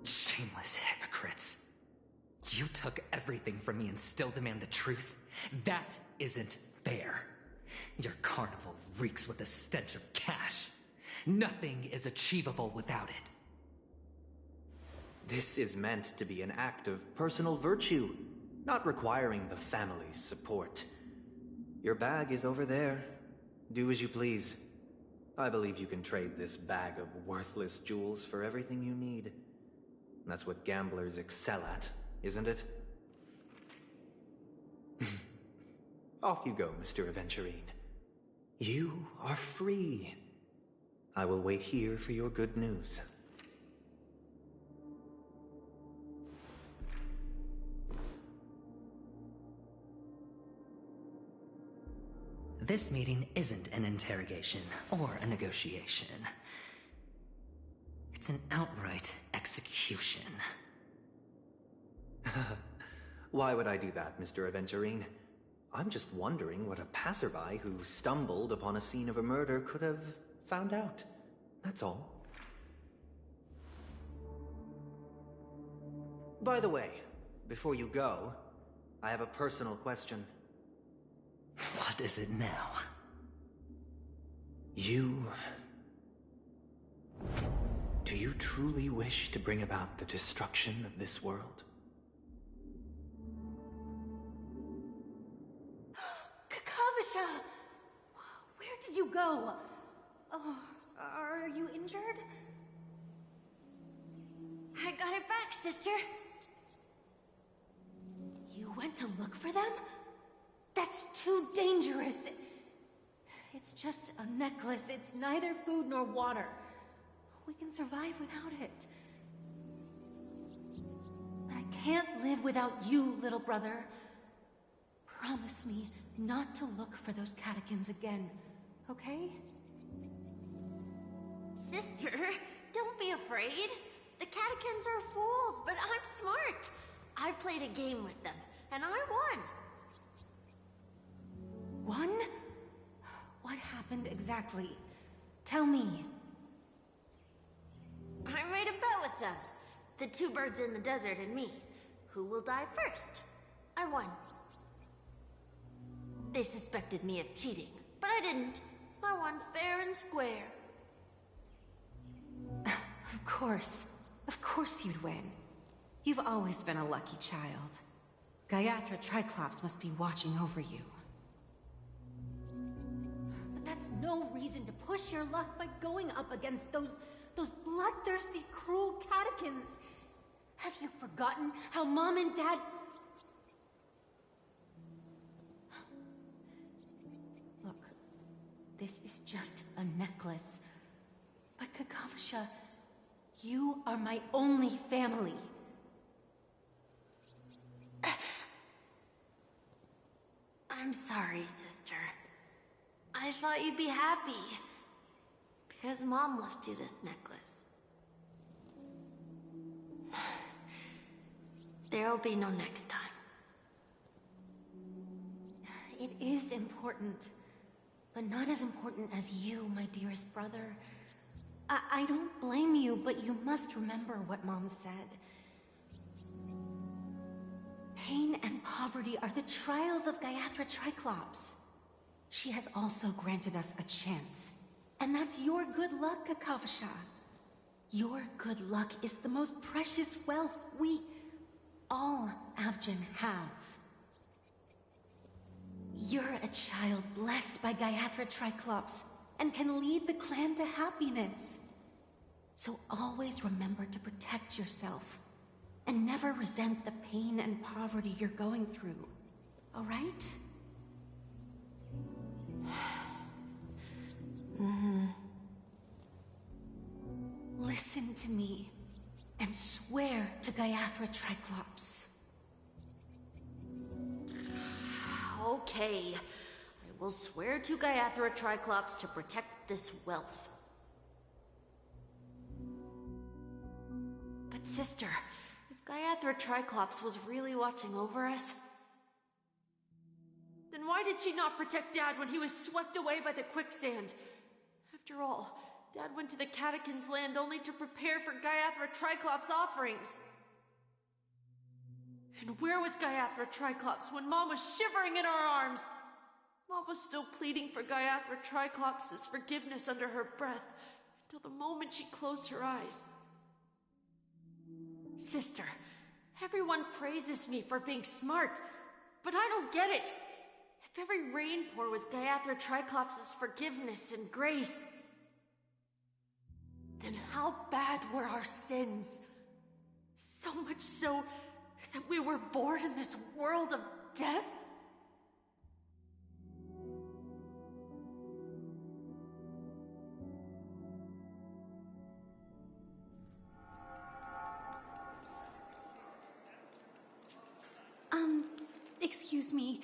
Shameless hypocrites. You took everything from me and still demand the truth? That isn't fair. Your carnival reeks with the stench of cash. Nothing is achievable without it. This is meant to be an act of personal virtue, not requiring the family's support. Your bag is over there. Do as you please. I believe you can trade this bag of worthless jewels for everything you need. That's what gamblers excel at, isn't it? Off you go, Mr. Aventurine. You are free. I will wait here for your good news. This meeting isn't an interrogation or a negotiation. It's an outright execution. Why would I do that, Mr. Aventurine? I'm just wondering what a passerby who stumbled upon a scene of a murder could have found out. That's all. By the way, before you go, I have a personal question. What is it now? Do you truly wish to bring about the destruction of this world? Kakavasha! Where did you go? Oh, are you injured? I got it back, sister. You went to look for them? That's too dangerous. It's just a necklace. It's neither food nor water. We can survive without it. But I can't live without you, little brother. Promise me not to look for those catechins again, okay? Sister, don't be afraid. The catechins are fools, but I'm smart. I played a game with them, and I won. Won? What happened exactly? Tell me. I made a bet with them. The 2 birds in the desert and me. Who will die first? I won. They suspected me of cheating, but I didn't. I won fair and square. Of course. Of course you'd win. You've always been a lucky child. Gaiathra Triclops must be watching over you. But that's no no reason to push your luck by going up against those bloodthirsty, cruel catechins. Have you forgotten how Mom and Dad... Look, this is just a necklace. But Kakavasha, you are my only family. I'm sorry, sister. I thought you'd be happy. Because Mom left you this necklace. There'll be no next time. It is important. But not as important as you, my dearest brother. I don't blame you, but you must remember what Mom said. Pain and poverty are the trials of Gayathra Triclops. She has also granted us a chance. And that's your good luck, Kakavasha. Your good luck is the most precious wealth we, all Avgin, have. You're a child blessed by Gayathra Triclops and can lead the clan to happiness. So always remember to protect yourself and never resent the pain and poverty you're going through. All right? Listen to me and swear to Gayathra Triclops. Okay. I will swear to Gayathra Triclops to protect this wealth. But sister, if Gayathra Triclops was really watching over us, then why did she not protect Dad when he was swept away by the quicksand? After all, Dad went to the Catechins' land only to prepare for Gayathra Triclops' offerings. And where was Gayathra Triclops when Mom was shivering in our arms? Mom was still pleading for Gayathra Triclops' forgiveness under her breath until the moment she closed her eyes. Sister, everyone praises me for being smart, but I don't get it. If every rainpour was Gayathra Triclops' forgiveness and grace, then how bad were our sins? So much so that we were born in this world of death? Excuse me.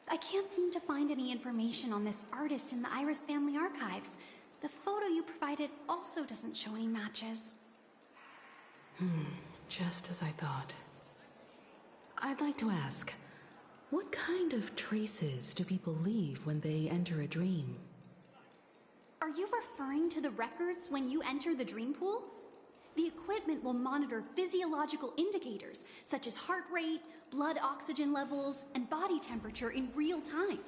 I can't seem to find any information on this artist in the Iris family archives. The photo you provided also doesn't show any matches. Just as I thought. I'd like to ask, what kind of traces do people leave when they enter a dream? Are you referring to the records when you enter the dream pool? The equipment will monitor physiological indicators such as heart rate, blood oxygen levels, and body temperature in real time.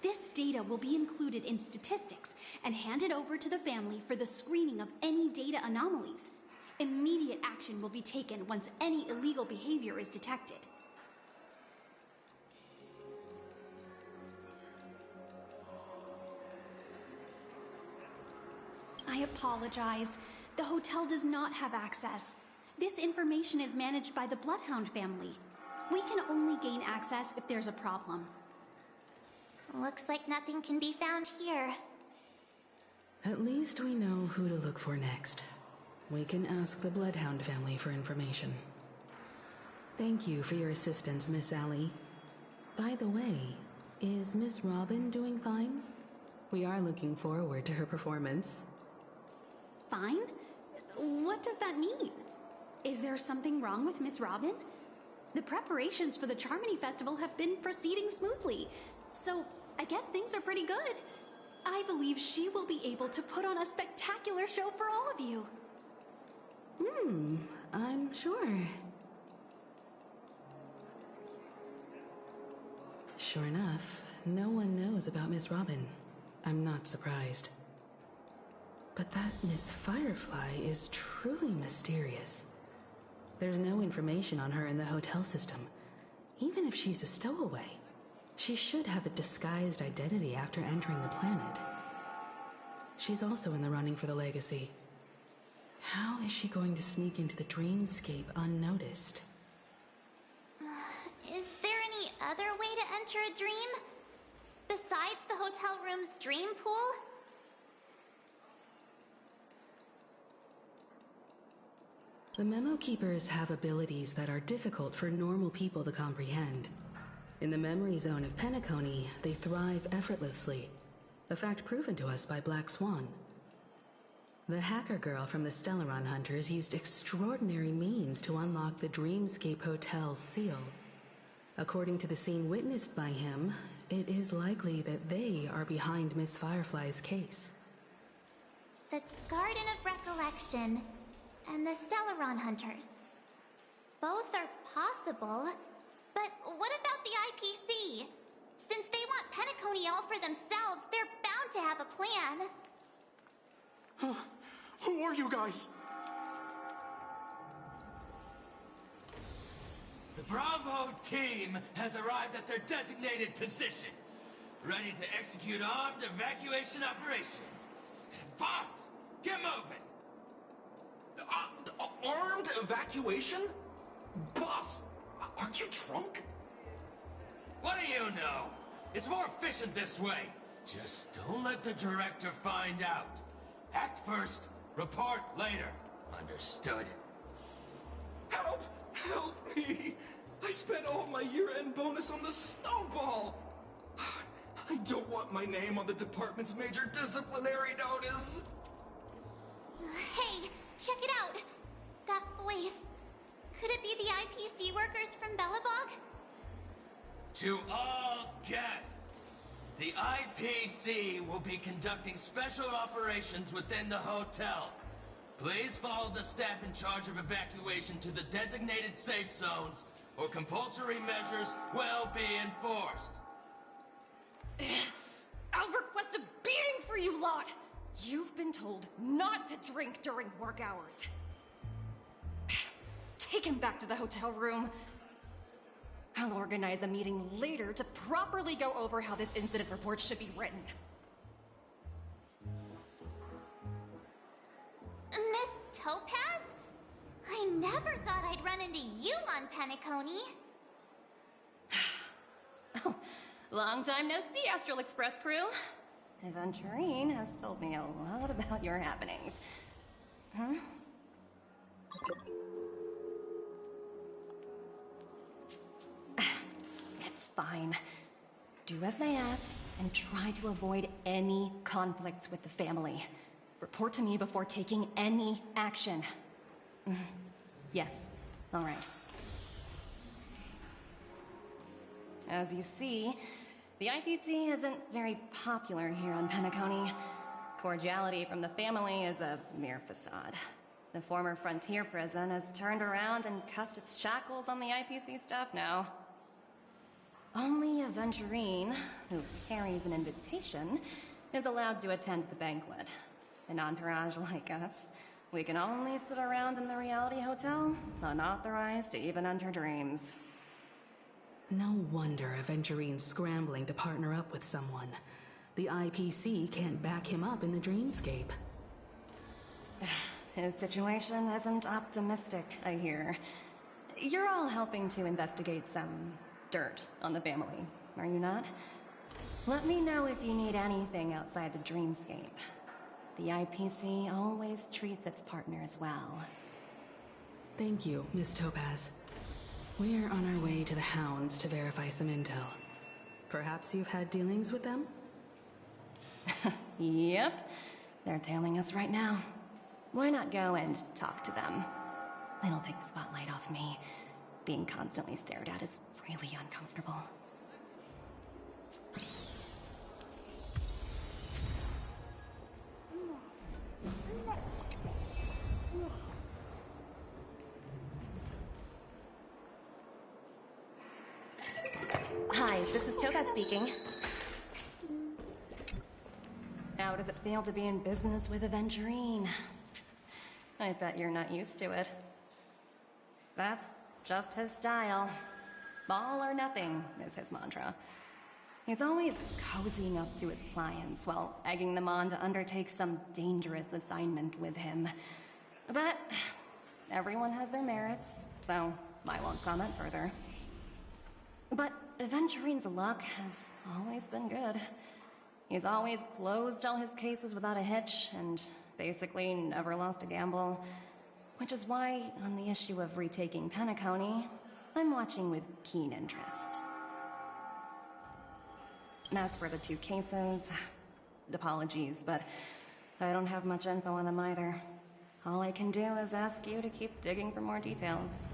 This data will be included in statistics and handed over to the family for the screening of any data anomalies. Immediate action will be taken once any illegal behavior is detected. I apologize. The hotel does not have access. This information is managed by the Bloodhound family. We can only gain access if there's a problem. Looks like nothing can be found here. At least we know who to look for next. We can ask the Bloodhound family for information. Thank you for your assistance, Miss Allie. By the way, is Miss Robin doing fine? We are looking forward to her performance. Fine? What does that mean? Is there something wrong with Miss Robin? The preparations for the Charmony Festival have been proceeding smoothly, so I guess things are pretty good. I believe she will be able to put on a spectacular show for all of you. I'm sure. Sure enough, no one knows about Miss Robin. I'm not surprised. But that Miss Firefly is truly mysterious. There's no information on her in the hotel system, even if she's a stowaway. She should have a disguised identity after entering the planet. She's also in the running for the legacy. How is she going to sneak into the dreamscape unnoticed? Is there any other way to enter a dream? Besides the hotel room's dream pool? The Memo Keepers have abilities that are difficult for normal people to comprehend. In the memory zone of Penacony, they thrive effortlessly, a fact proven to us by Black Swan. The hacker girl from the Stellaron Hunters used extraordinary means to unlock the Dreamscape Hotel's seal. According to the scene witnessed by him, it is likely that they are behind Miss Firefly's case. The Garden of Recollection and the Stellaron Hunters. Both are possible, but what about the IPC? Since they want Penacony all for themselves, they're bound to have a plan. Who are you guys? The Bravo team has arrived at their designated position, ready to execute armed evacuation operation. Boss, get moving! Armed evacuation? Boss, are you drunk? What do you know? It's more efficient this way. Just don't let the director find out. Act first, report later. Understood? Help! Help me! I spent all my year-end bonus on the snowball! I don't want my name on the department's major disciplinary notice! Hey, check it out! That voice. Could it be the IPC workers from Bellabog? To all guests, the IPC will be conducting special operations within the hotel. Please follow the staff in charge of evacuation to the designated safe zones, or compulsory measures will be enforced. I'll request a beating for you lot! You've been told not to drink during work hours. Take him back to the hotel room. I'll organize a meeting later to properly go over how this incident report should be written. Miss Topaz? I never thought I'd run into you on Penacony. Long time no see, Astral Express crew. Aventurine has told me a lot about your happenings. Huh? It's fine. Do as they ask, and try to avoid any conflicts with the family. Report to me before taking any action. Yes, all right. As you see, the IPC isn't very popular here on Penacony. Cordiality from the family is a mere facade. The former frontier prison has turned around and cuffed its shackles on the IPC staff now. Only Aventurine, who carries an invitation, is allowed to attend the banquet. An entourage like us, we can only sit around in the reality hotel, unauthorized to even enter dreams. No wonder Aventurine's scrambling to partner up with someone. The IPC can't back him up in the dreamscape. His situation isn't optimistic, I hear. You're all helping to investigate some dirt on the family, are you not? Let me know if you need anything outside the dreamscape. The IPC always treats its partners well. Thank you, Miss Topaz. We're on our way to the Hounds to verify some intel. Perhaps you've had dealings with them? Yep. They're tailing us right now. Why not go and talk to them? It'll take the spotlight off me. Being constantly stared at is really uncomfortable. Hi, this is Topaz speaking. How does it feel to be in business with Aventurine? I bet you're not used to it. That's just his style. All or nothing is his mantra. He's always cozying up to his clients while egging them on to undertake some dangerous assignment with him. But everyone has their merits, so I won't comment further. But Aventurine's luck has always been good. He's always closed all his cases without a hitch, and basically never lost a gamble. Which is why, on the issue of retaking Penacony, I'm watching with keen interest. And as for the 2 cases, apologies, but I don't have much info on them either. All I can do is ask you to keep digging for more details.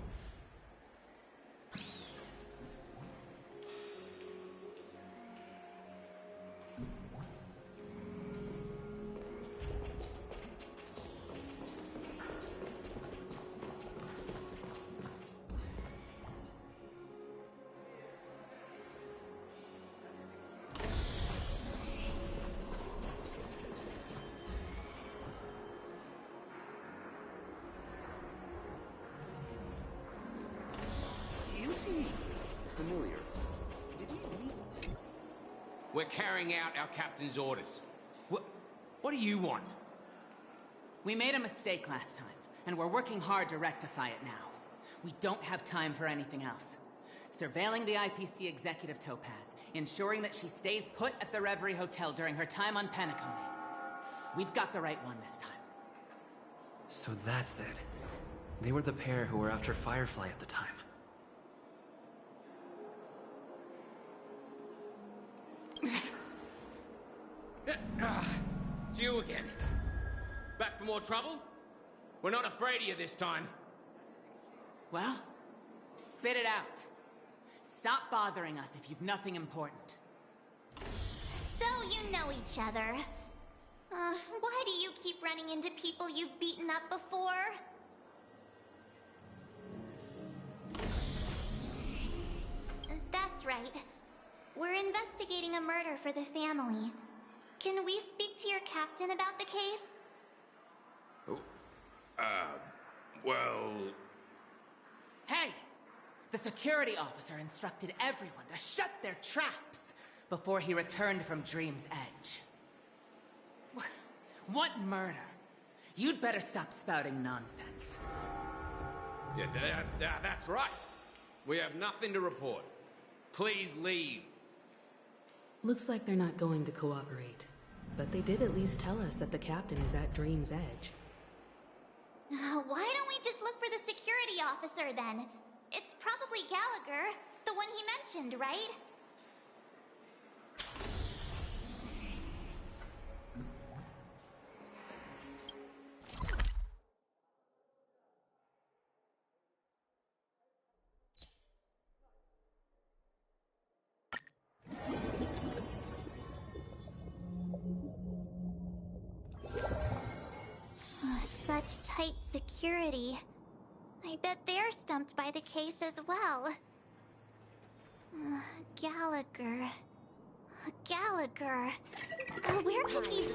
Familiar. Did we meet? We're carrying out our captain's orders. What do you want? We made a mistake last time, and we're working hard to rectify it now. We don't have time for anything else. Surveilling the IPC executive Topaz, ensuring that she stays put at the Reverie Hotel during her time on Penacony. We've got the right one this time. So that's it. They were the pair who were after Firefly at the time. It's you again. Back for more trouble? We're not afraid of you this time. Well, spit it out. Stop bothering us if you've nothing important. So you know each other. Why do you keep running into people you've beaten up before? That's right. We're investigating a murder for the family. Can we speak to your captain about the case? Well... Hey! The security officer instructed everyone to shut their traps before he returned from Dream's Edge. What murder? You'd better stop spouting nonsense. Yeah, that's right. We have nothing to report. Please leave. Looks like they're not going to cooperate. But they did at least tell us that the captain is at Dream's Edge. Why don't we just look for the security officer then? It's probably Gallagher, the one he mentioned, right? Such tight security. I bet they're stumped by the case as well. Gallagher. Gallagher. Where could he